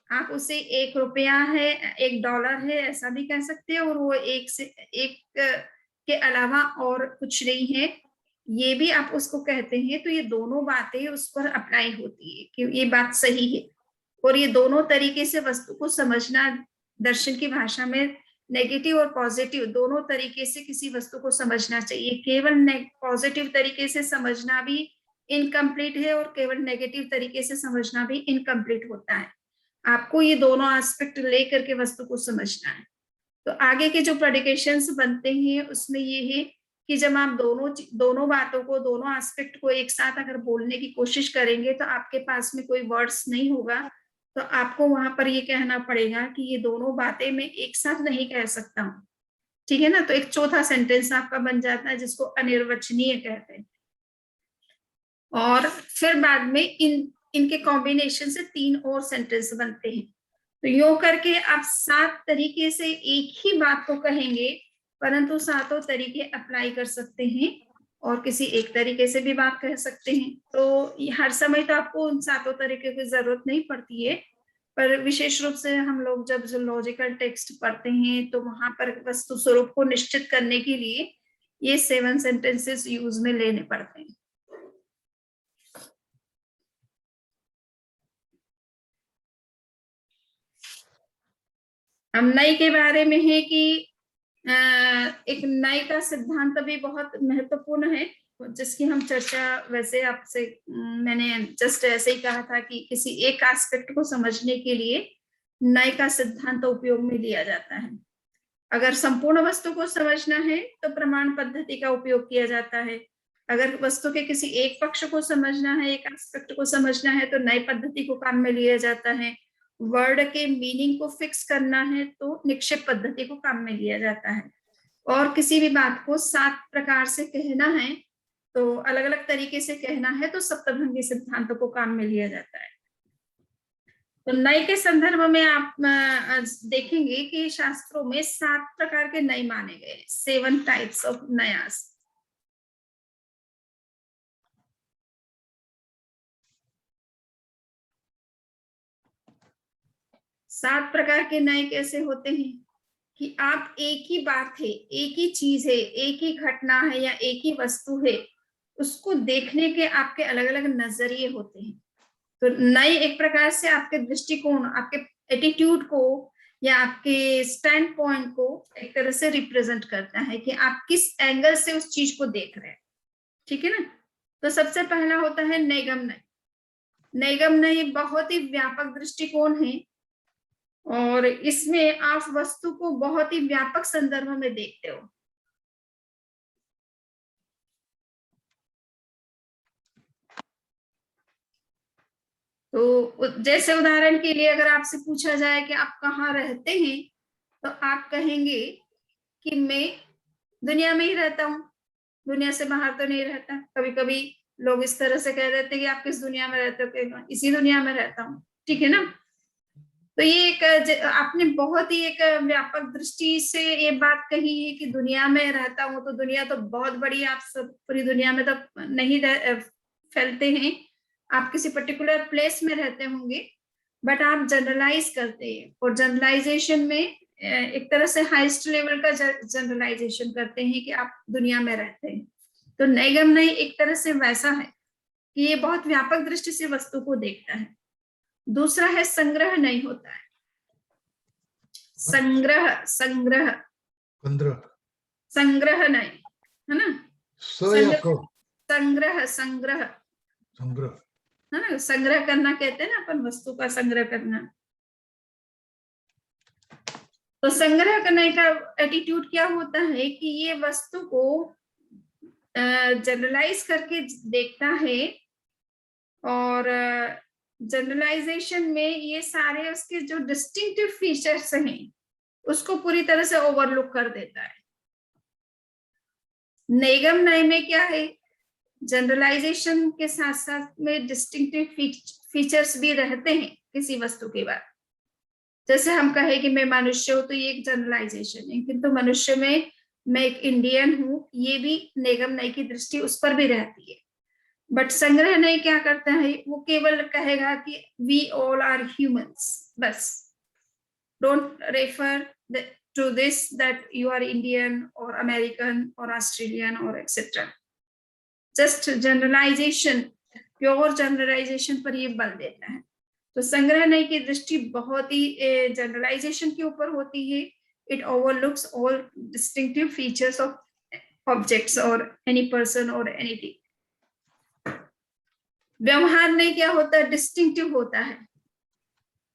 आप उसे 1 रुपया है, $1 है ऐसा भी कह सकते हैं, और वो 1 के अलावा और कुछ नहीं है ये भी आप उसको कहते हैं। तो ये दोनों बातें उस पर अप्लाई होती है कि ये बात सही है। और ये दोनों तरीके से वस्तु को समझना, दर्शन की भाषा में नेगेटिव और पॉजिटिव दोनों तरीके से किसी वस्तु को समझना चाहिए। केवल पॉजिटिव तरीके से समझना भी इनकम्प्लीट है, और केवल नेगेटिव तरीके से समझना भी इनकम्प्लीट होता है। आपको ये दोनों एस्पेक्ट लेकर के वस्तु को समझना है। तो आगे के जो प्रेडिकेशंस बनते हैं उसमें ये है कि जब आप दोनों बातों को, दोनों एस्पेक्ट को एक साथ अगर बोलने की कोशिश करेंगे तो आपके पास में कोई वर्ड्स नहीं होगा, तो आपको वहां पर ये कहना पड़ेगा कि ये दोनों बातें मैं एक साथ नहीं कह सकता हूँ, ठीक है ना। तो एक चौथा सेंटेंस आपका बन जाता है जिसको अनिर्वचनीय कहते हैं। और फिर बाद में इनके कॉम्बिनेशन से 3 और सेंटेंस बनते हैं। तो यूं करके आप 7 तरीके से एक ही बात को कहेंगे, परंतु 7 तरीके अप्लाई कर सकते हैं, और किसी एक तरीके से भी बात कह सकते हैं। तो हर समय तो आपको उन 7 तरीके की जरूरत नहीं पड़ती है, पर विशेष रूप से हम लोग जब लॉजिकल टेक्स्ट पढ़ते हैं तो वहां पर वस्तु स्वरूप को निश्चित करने के लिए ये 7 सेंटेंसेस यूज में लेने पड़ते हैं। अब नई के बारे में है कि एक नई का सिद्धांत भी बहुत महत्वपूर्ण है, जिसकी हम चर्चा वैसे आपसे मैंने जस्ट ऐसे ही कहा था कि किसी एक एस्पेक्ट को समझने के लिए नई का सिद्धांत उपयोग में लिया जाता है। अगर संपूर्ण वस्तु को समझना है तो प्रमाण पद्धति का उपयोग किया जाता है। अगर वस्तु के किसी एक पक्ष को समझना है, एक एस्पेक्ट को समझना है, तो नई पद्धति को काम में लिया जाता है। वर्ड के मीनिंग को फिक्स करना है तो निक्षेप पद्धति को काम में लिया जाता है। और किसी भी बात को 7 प्रकार से कहना है, तो अलग अलग तरीके से कहना है, तो सप्तभंगी सिद्धांतों को काम में लिया जाता है। तो नय के संदर्भ में आप देखेंगे कि शास्त्रों में 7 प्रकार के नय माने गए, 7 टाइप्स ऑफ नयास। सात प्रकार के नय कैसे होते हैं कि आप एक ही बात है, एक ही चीज है, एक ही घटना है या एक ही वस्तु है, उसको देखने के आपके अलग अलग नजरिए होते हैं। तो नए एक प्रकार से आपके दृष्टिकोण, आपके एटीट्यूड को या आपके स्टैंड पॉइंट को एक तरह से रिप्रेजेंट करता है कि आप किस एंगल से उस चीज को देख रहे हैं। ठीक है ना। तो सबसे पहला होता है नैगम नय। नैगम नय बहुत ही व्यापक दृष्टिकोण है और इसमें आप वस्तु को बहुत ही व्यापक संदर्भ में देखते हो। तो जैसे उदाहरण के लिए अगर आपसे पूछा जाए कि आप कहाँ रहते हैं, तो आप कहेंगे कि मैं दुनिया में ही रहता हूँ, दुनिया से बाहर तो नहीं रहता। कभी कभी लोग इस तरह से कह देते हैं कि आप किस दुनिया में रहते हो, इसी दुनिया में रहता हूँ। ठीक है ना। तो ये एक आपने बहुत ही एक व्यापक दृष्टि से ये बात कही है कि दुनिया में रहता हूँ, तो दुनिया तो बहुत बड़ी, आप सब पूरी दुनिया में तो नहीं फैलते हैं, आप किसी पर्टिकुलर प्लेस में रहते होंगे, बट आप जनरलाइज करते हैं और जनरलाइजेशन में एक तरह से हाईएस्ट लेवल का जनरलाइजेशन करते हैं कि आप दुनिया में रहते हैं। तो नैगम नय एक तरह से वैसा है कि ये बहुत व्यापक दृष्टि से वस्तु को देखता है। दूसरा है संग्रह नहीं होता है। संग्रह संग्रह संग्रह नहीं है ना। संग्रह संग्रह संग्रह है ना। संग्रह करना कहते हैं ना अपन, वस्तु का संग्रह करना। तो संग्रह करने का एटीट्यूड क्या होता है कि ये वस्तु को जनरलाइज करके देखता है और जनरलाइजेशन में ये सारे उसके जो डिस्टिंक्टिव फीचर्स हैं उसको पूरी तरह से ओवरलुक कर देता है। नैगम नय में क्या है, जनरलाइजेशन के साथ साथ में डिस्टिंक्टिव फीचर्स भी रहते हैं किसी वस्तु के बाद। जैसे हम कहे कि मैं मनुष्य हूं, तो ये एक जनरलाइजेशन है, किंतु मनुष्य में मैं एक इंडियन हूं, ये भी नैगम नय की दृष्टि उस पर भी रहती है। बट संग्रह नय क्या करता है, वो केवल कहेगा कि वी ऑल आर ह्यूमंस, बस। Don't refer to this that you are Indian or American or Australian or etc. Just generalization, pure generalisation पर ये बल देता है। तो संग्रह नय की दृष्टि बहुत ही जनरलाइजेशन के ऊपर होती है। It overlooks all distinctive features of objects और एनी पर्सन और एनीथिंग। व्यवहार नय क्या होता है, डिस्टिंक्टिव होता है।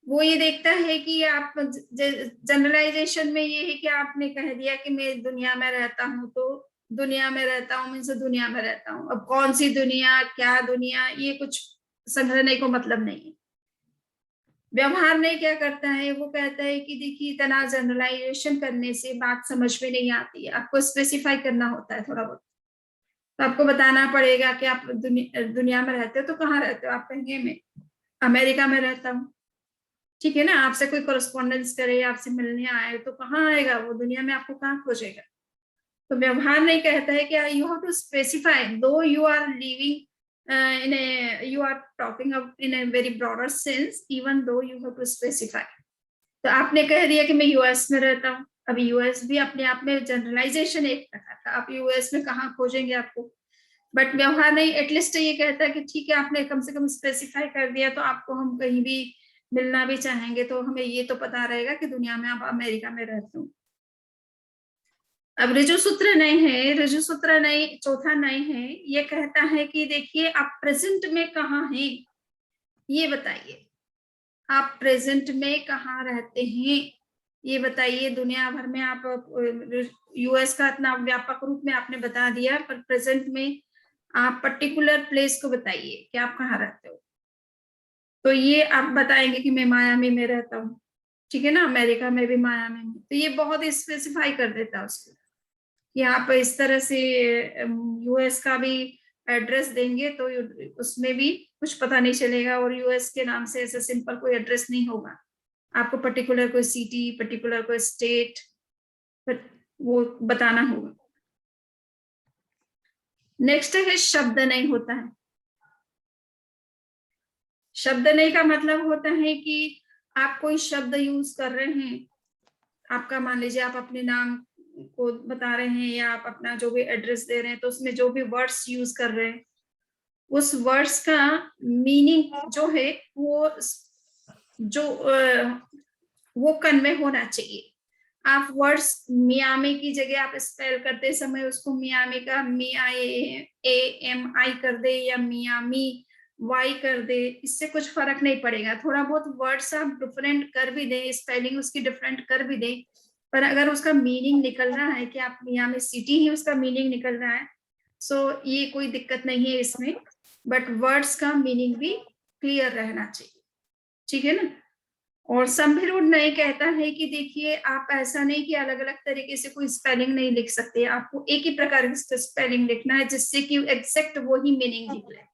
वो ये देखता है कि आप जनरलाइजेशन में ये है कि आपने कह दिया कि मैं दुनिया में रहता हूँ, तो दुनिया में रहता हूँ मीन्स दुनिया में रहता हूँ। अब कौन सी दुनिया, क्या दुनिया, ये कुछ संग्रह नय को मतलब नहीं है। व्यवहार नय क्या करता है, वो कहता है कि देखिए इतना जनरलाइजेशन करने से बात समझ में नहीं आती है, आपको स्पेसिफाई करना होता है थोड़ा बहुत। तो आपको बताना पड़ेगा कि आप दुनिया में रहते हो तो कहाँ रहते हो। आप कहेंगे मैं अमेरिका में रहता हूँ। ठीक है ना। आपसे कोई कोरेस्पॉन्डेंस करे, आपसे मिलने आए, तो कहाँ आएगा वो, दुनिया में आपको कहाँ खोजेगा। तो व्यवहार नहीं कहता है कि you have to specify, though you are living in a, you are talking of in a very broader sense, even though you have to specify. तो आपने कह दिया कि मैं यूएस में रहता हूँ। अभी यूएस भी अपने आप में जनरलाइजेशन एक प्रकार का, आप यूएस में कहाँ खोजेंगे आपको। बट व्यवहार नहीं एटलीस्ट ये कहता है कि ठीक है आपने कम से कम स्पेसिफाई कर दिया, तो आपको हम कहीं भी मिलना भी चाहेंगे तो हमें ये तो पता रहेगा कि दुनिया में आप अमेरिका में रहते हो। अब ऋजु सूत्र नहीं है, ऋजु सूत्र नहीं, चौथा नहीं है। ये कहता है कि देखिए आप प्रेजेंट में कहाँ हैं, ये बताइए। आप प्रेजेंट में कहाँ रहते हैं ये बताइए। दुनिया भर में आप यूएस का इतना व्यापक रूप में आपने बता दिया, पर प्रेजेंट में आप पर्टिकुलर प्लेस को बताइए कि आप कहाँ रहते हो। तो ये आप बताएंगे कि मैं मायामी में रहता हूँ। ठीक है ना, अमेरिका में भी मायामी में। तो ये बहुत स्पेसिफाई कर देता है उसको कि आप इस तरह से यूएस का भी एड्रेस देंगे तो उसमें भी कुछ पता नहीं चलेगा, और यूएस के नाम से ऐसे सिंपल कोई एड्रेस नहीं होगा। आपको पर्टिकुलर कोई सिटी, पर्टिकुलर कोई स्टेट वो बताना होगा। नेक्स्ट है शब्द नहीं होता है। शब्द नहीं का मतलब होता है कि आप कोई शब्द यूज कर रहे हैं, आपका मान लीजिए आप अपने नाम को बता रहे हैं या आप अपना जो भी एड्रेस दे रहे हैं, तो उसमें जो भी वर्ड्स यूज कर रहे हैं उस वर्ड्स का मीनिंग जो है वो कन्वे होना चाहिए। आप वर्ड्स मियामी की जगह आप स्पेल करते समय उसको मियामी का MIAMI कर दे या मियामी वाई कर दे, इससे कुछ फर्क नहीं पड़ेगा। थोड़ा बहुत वर्ड्स आप डिफरेंट कर भी दें, स्पेलिंग उसकी डिफरेंट कर भी दें, पर अगर उसका मीनिंग निकल रहा है कि आप मियामी सिटी ही उसका मीनिंग निकल रहा है, सो ये कोई दिक्कत नहीं है इसमें। बट वर्ड्स का मीनिंग भी क्लियर रहना चाहिए, ठीक है ना। और संभिरुड नहीं कहता है कि देखिए आप ऐसा नहीं कि अलग अलग तरीके से कोई स्पेलिंग नहीं लिख सकते, आपको एक ही प्रकार की स्पेलिंग लिखना है जिससे कि एग्जैक्ट वही मीनिंग निकले।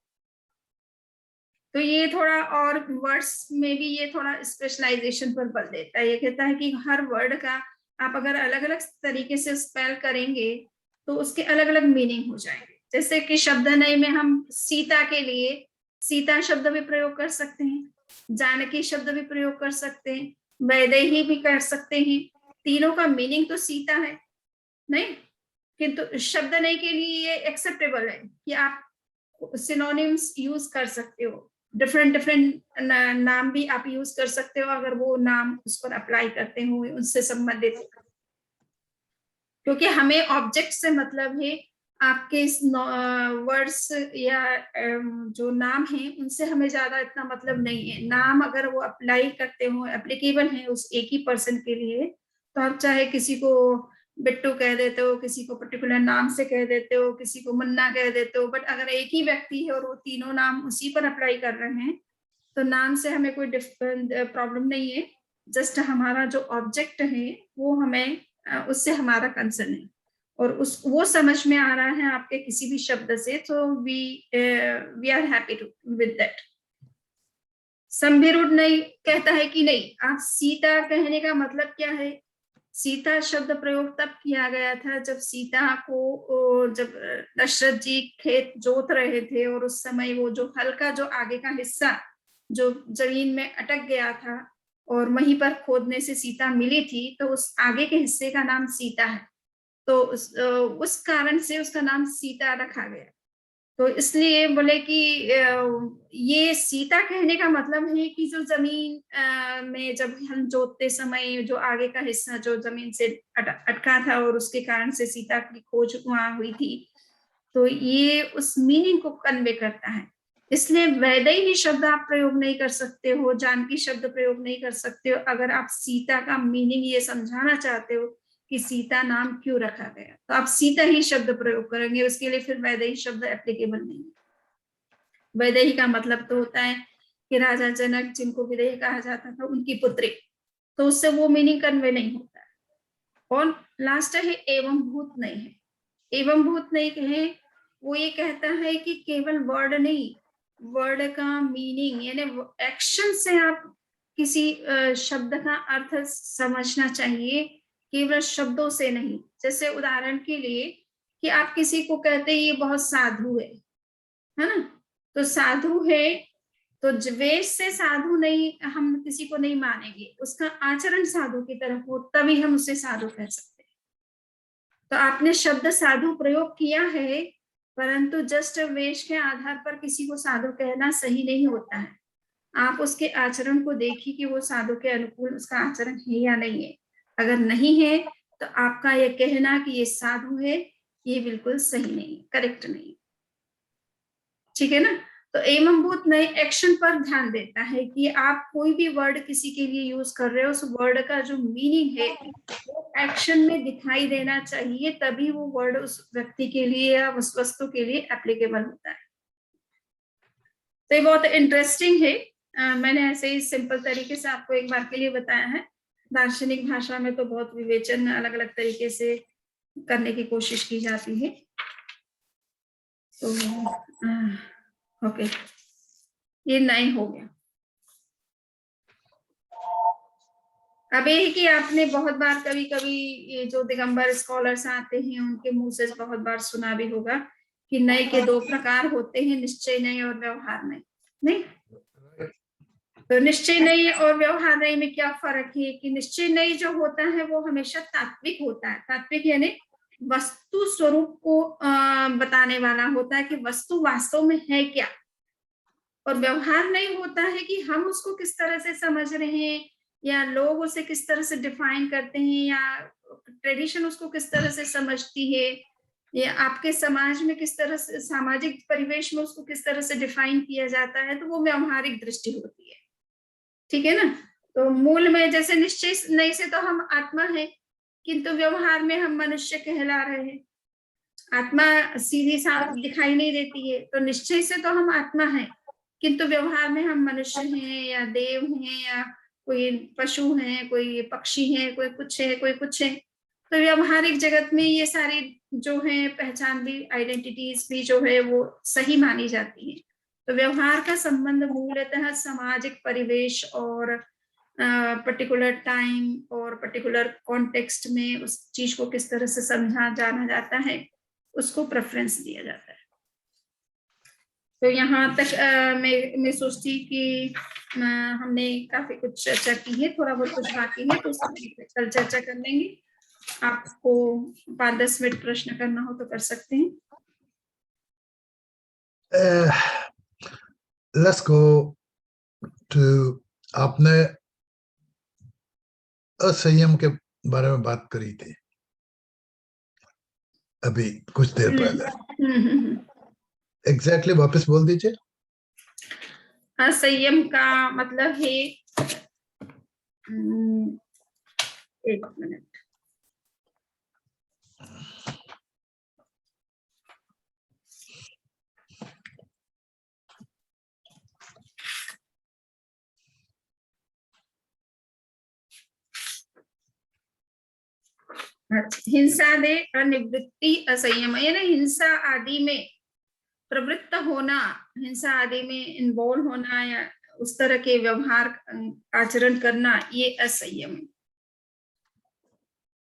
तो ये थोड़ा, और वर्ड्स में भी ये थोड़ा स्पेशलाइजेशन पर बल देता है। ये कहता है कि हर वर्ड का आप अगर अलग अलग तरीके से स्पेल करेंगे तो उसके अलग अलग मीनिंग हो जाएंगे। जैसे कि शब्द नई में हम सीता के लिए सीता शब्द भी प्रयोग कर सकते हैं, जानकी शब्द भी प्रयोग कर सकते हैं, वैदेही भी कर सकते हैं। तीनों का मीनिंग तो सीता है नहीं, किंतु शब्द नई के लिए ये एक्सेप्टेबल है कि आप सिनोनिम्स यूज कर सकते हो, डिफरेंट डिफरेंट नाम भी आप यूज कर सकते हो अगर वो नाम उस पर अप्लाई करते हो उनसे संबंधित, क्योंकि हमें ऑब्जेक्ट से मतलब है। आपके इस वर्ड्स या जो नाम है उनसे हमें ज्यादा इतना मतलब नहीं है। नाम अगर वो अप्लाई करते हो, एप्लीकेबल है उस एक ही पर्सन के लिए, तो आप चाहे किसी को बिट्टू कह देते हो, किसी को पर्टिकुलर नाम से कह देते हो, किसी को मुन्ना कह देते हो, बट अगर एक ही व्यक्ति है और वो तीनों नाम उसी पर अप्लाई कर रहे हैं तो नाम से हमें कोई प्रॉब्लम नहीं है। जस्ट हमारा जो ऑब्जेक्ट है वो हमें उससे हमारा कंसर्न है, और उस वो समझ में आ रहा है आपके किसी भी शब्द से, तो we are happy to with that. संभिरुड नहीं कहता है कि नहीं, आप सीता कहने का मतलब क्या है। सीता शब्द प्रयोग तब किया गया था जब सीता को, जब दशरथ जी खेत जोत रहे थे और उस समय वो जो हल्का जो आगे का हिस्सा जो जमीन में अटक गया था और वहीं पर खोदने से सीता मिली थी, तो उस आगे के हिस्से का नाम सीता है। तो उस कारण से उसका नाम सीता रखा गया। तो इसलिए बोले कि ये सीता कहने का मतलब है कि जो जमीन में जब हम जोतते समय जो आगे का हिस्सा जो जमीन से अटका था और उसके कारण से सीता की खोज वहां हुई थी, तो ये उस मीनिंग को कन्वे करता है। इसलिए वैदेही शब्द आप प्रयोग नहीं कर सकते हो, जानकी शब्द प्रयोग नहीं कर सकते हो अगर आप सीता का मीनिंग ये समझाना चाहते हो कि सीता नाम क्यों रखा गया, तो आप सीता ही शब्द प्रयोग करेंगे। उसके लिए फिर वैदेही शब्द एप्लीकेबल नहीं है। वैदेही का मतलब तो होता है कि राजा जनक जिनको विदेही कहा जाता था उनकी पुत्री, तो उससे वो मीनिंग कन्वे नहीं होता है। और लास्ट है एवं भूत नहीं है। एवं भूत नहीं कहे, वो ये कहता है कि केवल वर्ड नहीं, वर्ड का मीनिंग यानी एक्शन से आप किसी शब्द का अर्थ समझना चाहिए, केवल शब्दों से नहीं। जैसे उदाहरण के लिए कि आप किसी को कहते हैं ये बहुत साधु है ना, तो साधु है तो वेश से साधु नहीं, हम किसी को नहीं मानेंगे, उसका आचरण साधु की तरफ हो तभी हम उसे साधु कह सकते हैं। तो आपने शब्द साधु प्रयोग किया है, परंतु जस्ट वेश के आधार पर किसी को साधु कहना सही नहीं होता है। आप उसके आचरण को देखिए कि वो साधु के अनुकूल उसका आचरण है या नहीं है। अगर नहीं है तो आपका ये कहना कि ये साधु है ये बिल्कुल सही नहीं, करेक्ट नहीं, ठीक है ना। तो एवं भूत नए एक्शन पर ध्यान देता है कि आप कोई भी वर्ड किसी के लिए यूज कर रहे हो, उस वर्ड का जो मीनिंग है वो एक्शन में दिखाई देना चाहिए, तभी वो वर्ड उस व्यक्ति के लिए या उस वस्तु के लिए एप्लीकेबल होता है। तो ये बहुत इंटरेस्टिंग है। मैंने ऐसे ही सिंपल तरीके से आपको एक बार के लिए बताया है। दार्शनिक भाषा में तो बहुत विवेचन अलग अलग तरीके से करने की कोशिश की जाती है। तो ओके, ये 9 हो गया। अब ये है कि आपने बहुत बार कभी कभी ये जो दिगंबर स्कॉलर्स आते हैं उनके मुंह से बहुत बार सुना भी होगा कि नए के 2 प्रकार होते हैं, निश्चय नए और व्यवहार नए। नहीं, तो निश्चय नई और व्यवहार नई में क्या फर्क है कि निश्चय नई जो होता है वो हमेशा तात्विक होता है। तात्विक यानी वस्तु स्वरूप को बताने वाला होता है कि वस्तु वास्तव में है क्या। और व्यवहार नहीं होता है कि हम उसको किस तरह से समझ रहे हैं या लोग उसे किस तरह से डिफाइन करते हैं या ट्रेडिशन उसको किस तरह से समझती है या आपके समाज में किस तरह से, सामाजिक परिवेश में उसको किस तरह से डिफाइन किया जाता है, तो वो व्यवहारिक दृष्टि होती है। ठीक है ना। तो मूल में जैसे निश्चय नहीं से तो हम आत्मा है, किंतु व्यवहार में हम मनुष्य कहला रहे हैं। आत्मा सीधी साफ दिखाई नहीं देती है, तो निश्चय से तो हम आत्मा है, किंतु व्यवहार में हम मनुष्य हैं या देव हैं या कोई पशु हैं, कोई पक्षी है, कोई कुछ है, कोई कुछ है। तो व्यवहारिक जगत में ये सारी जो है पहचान भी, आइडेंटिटीज भी जो है वो सही मानी जाती है। तो व्यवहार का संबंध मूलतः सामाजिक परिवेश और पर्टिकुलर टाइम और पर्टिकुलर कॉन्टेक्स्ट में उस चीज को किस तरह से समझा जाना जाता है, उसको प्रेफरेंस दिया जाता है। तो यहाँ तक मैं सोचती कि हमने काफी कुछ चर्चा की है, थोड़ा बहुत कुछ बाकी है तो उसमें कल चर्चा कर लेंगे। आपको 5-10 मिनट प्रश्न करना हो तो कर सकते हैं। Let's go to, आपने असंयम के बारे में बात करी थी अभी कुछ देर पहले। एग्जैक्टली वापस बोल दीजिए। असंयम का मतलब है, एक मिनट, हिंसा दे अनिवृत्ति असंयम, यानी हिंसा आदि में प्रवृत्त होना, हिंसा आदि में इन्वॉल्व होना या उस तरह के व्यवहार आचरण करना, ये असंयम है।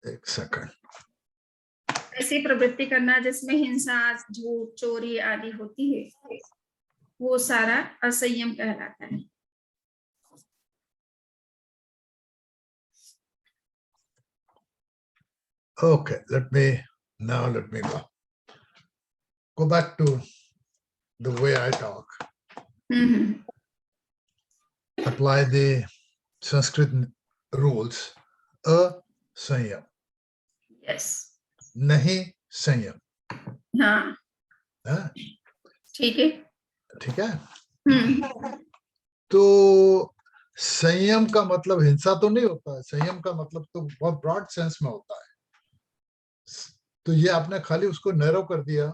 एक सेकंड। ऐसी प्रवृत्ति करना जिसमें हिंसा, झूठ, चोरी आदि होती है, वो सारा असंयम कहलाता है। Okay, let me go back to the way I talk. Apply the Sanskrit rules. असंयम, यस, नहीं संयम। हाँ, हाँ, ठीक है, ठीक है। तो संयम का मतलब हिंसा तो नहीं होता है, संयम का मतलब तो बहुत ब्रॉड सेंस में होता है। तो ये आपने खाली उसको नैरो कर दिया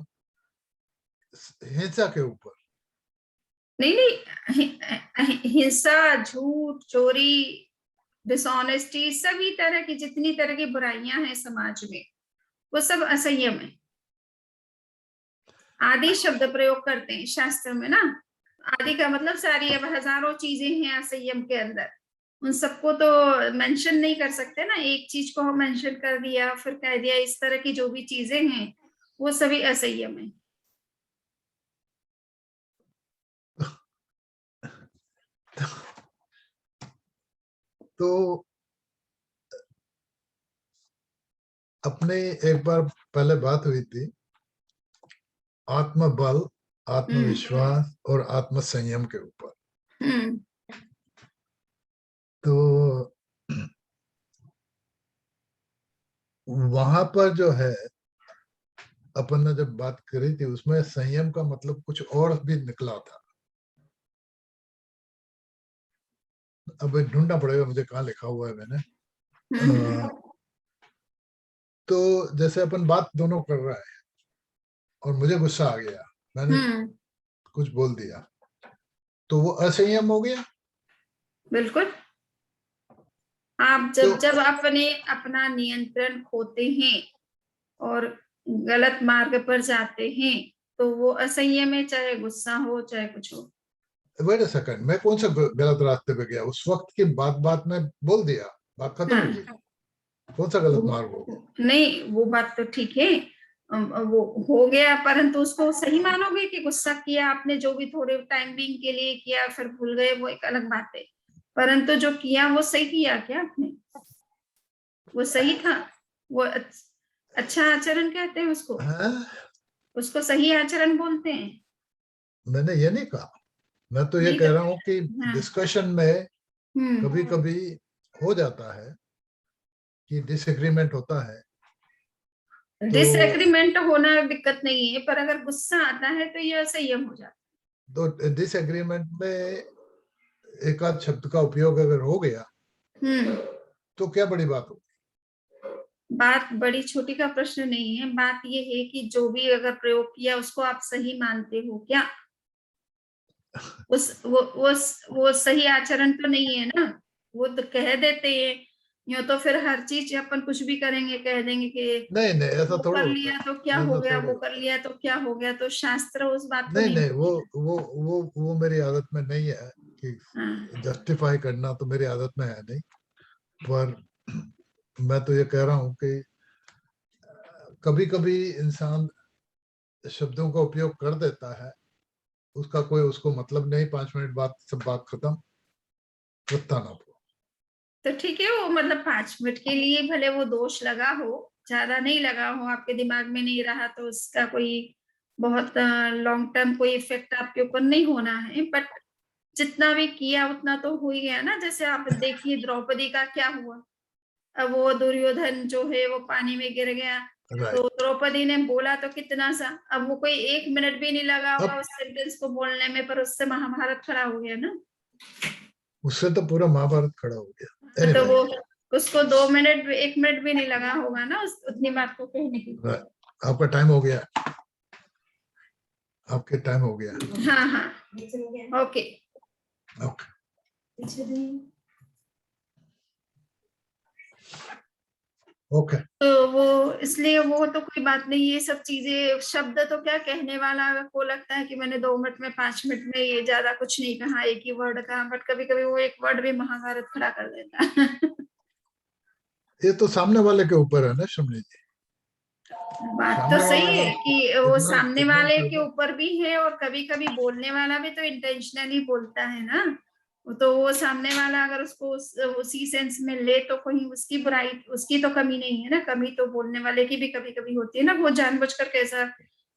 हिंसा के ऊपर। नहीं, हिंसा, झूठ, चोरी, डिसऑनेस्टी, सभी तरह की जितनी तरह की बुराइयां हैं समाज में, वो सब असंयम है। आदि शब्द प्रयोग करते हैं शास्त्र में ना, आदि का मतलब सारी, अब हजारों चीजें हैं असंयम के अंदर, उन सबको तो मेंशन नहीं कर सकते ना। एक चीज को हम मेंशन कर दिया फिर कह दिया इस तरह की जो भी चीजें हैं वो सभी असंयम है। तो अपने एक बार पहले बात हुई थी आत्मबल, आत्मविश्वास और आत्म संयम के ऊपर। तो वहां पर जो है अपन ने जब बात करी थी उसमें संयम का मतलब कुछ और भी निकला था। अब ढूंढना पड़ेगा मुझे कहाँ लिखा हुआ है मैंने। तो जैसे अपन बात दोनों कर रहा है और मुझे गुस्सा आ गया, मैंने कुछ बोल दिया, तो वो असंयम हो गया। बिल्कुल, आप जब अपना नियंत्रण खोते हैं और गलत मार्ग पर जाते हैं तो वो असंयम है, चाहे गुस्सा हो चाहे कुछ हो। वेट अ सेकंड, मैं कौन सा गलत रास्ते पे गया? उस वक्त की बात में बोल दिया, बात खत्म हो गई। कौन सा गलत मार्ग हो गया? नहीं, वो बात तो ठीक है, वो हो गया, परंतु उसको सही मानोगे कि गुस्सा किया आपने, जो भी थोड़े टाइम बीइंग के लिए किया फिर भूल गए, वो एक अलग बात है। परंतु जो किया वो सही किया क्या आपने? वो सही था, वो अच्छा आचरण कहते हैं उसको, हाँ? उसको सही आचरण बोलते हैं। मैंने ये नहीं कहा, मैं तो ये नहीं कह तो रहा हूँ कि हाँ, डिस्कशन में कभी हम्म, कभी हो जाता है कि डिसएग्रीमेंट होता है, तो डिसएग्रीमेंट होना दिक्कत नहीं है, पर अगर गुस्सा आता है तो ये असंयम हो जाता डिसएग्रीमेंट में एक आध शब्द का उपयोग अगर हो गया है। तो क्या बड़ी बात हो? बात बड़ी छोटी का प्रश्न नहीं है, बात ये है कि जो भी अगर प्रयोग किया उसको आप सही मानते हो क्या? उस वो सही आचरण तो नहीं है ना। वो तो कह देते हैं, यूं तो फिर हर चीज अपन कुछ भी करेंगे कह देंगे कि नहीं नहीं, ऐसा वो थोड़ा कर होता लिया तो क्या है, हो ऐसा गया, थोड़ा वो होता कर लिया तो क्या हो गया, तो शास्त्र उस बात है। को नहीं नहीं नहीं, वो मानते। वो वो मेरी आदत में नहीं है कि हाँ, जस्टिफाई करना, तो मेरी आदत में है नहीं। पर मैं तो ये कह रहा हूँ कि कभी कभी इंसान शब्दों का उपयोग कर देता है, उसका कोई उसको मतलब नहीं, 5 मिनट बाद सब बात खत्म, रत्ता ना पो। तो ठीक है, वो मतलब 5 मिनट के लिए भले वो दोष लगा हो, ज्यादा नहीं लगा हो, आपके दिमाग में नहीं रहा, तो उसका कोई बहुत लॉन्ग टर्म कोई इफेक्ट आपके ऊपर नहीं होना है। बट जितना भी किया उतना तो हो ही गया ना। जैसे आप देखिए द्रौपदी का क्या हुआ, अब वो दुर्योधन जो है वो पानी में गिर गया, तो राइट। द्रौपदी ने बोला तो कितना सा, अब वो कोई 1 मिनट भी नहीं लगा होगा अब उस सेंटेंस को बोलने में, पर उससे महाभारत खड़ा हो गया ना। उससे तो पूरा महाभारत खड़ा हो गया। तो एनीवे, वो उसको 2 मिनट 1 मिनट भी नहीं लगा होगा ना उस उतनी बात को कहने की। आपका टाइम हो गया, आपके टाइम हो गया। हाँ हाँ, ओके। Okay okay. तो वो इसलिए वो तो कोई बात नहीं, ये सब चीजें शब्द तो क्या कहने वाला को लगता है कि मैंने 2 मिनट में 5 मिनट में ये ज्यादा कुछ नहीं कहा, एक ही वर्ड कहा, बट कभी कभी वो एक वर्ड भी महाभारत खड़ा कर देता है। ये तो सामने वाले के ऊपर है ना शमनी जी। बात तो सामने सही वाला है कि वो कितना सामने कितना वाले के फायदा। ऊपर भी है, और कभी कभी बोलने वाला भी तो इंटेंशनली बोलता है ना। तो वो सामने वाला अगर उसको उसी सेंस में ले तो कहीं उसकी बुराई, उसकी तो कमी नहीं है ना। कमी तो बोलने वाले की भी कभी कभी होती है ना, वो जानबूझकर कैसा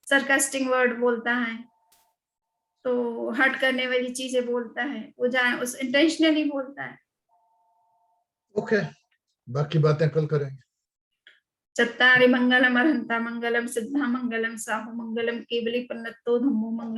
सरकास्टिंग वर्ड बोलता है, तो हर्ट करने वाली चीजें बोलता है, वो जान उस इंटेंशनली बोलता है। ओके, बाकी बातें कल करेंगे। चत्तारि मंगलम अर्हंता मंगलम सिद्धा मंगलम साहु मंगलम केवली पन्नतो धम्मो मंगलम।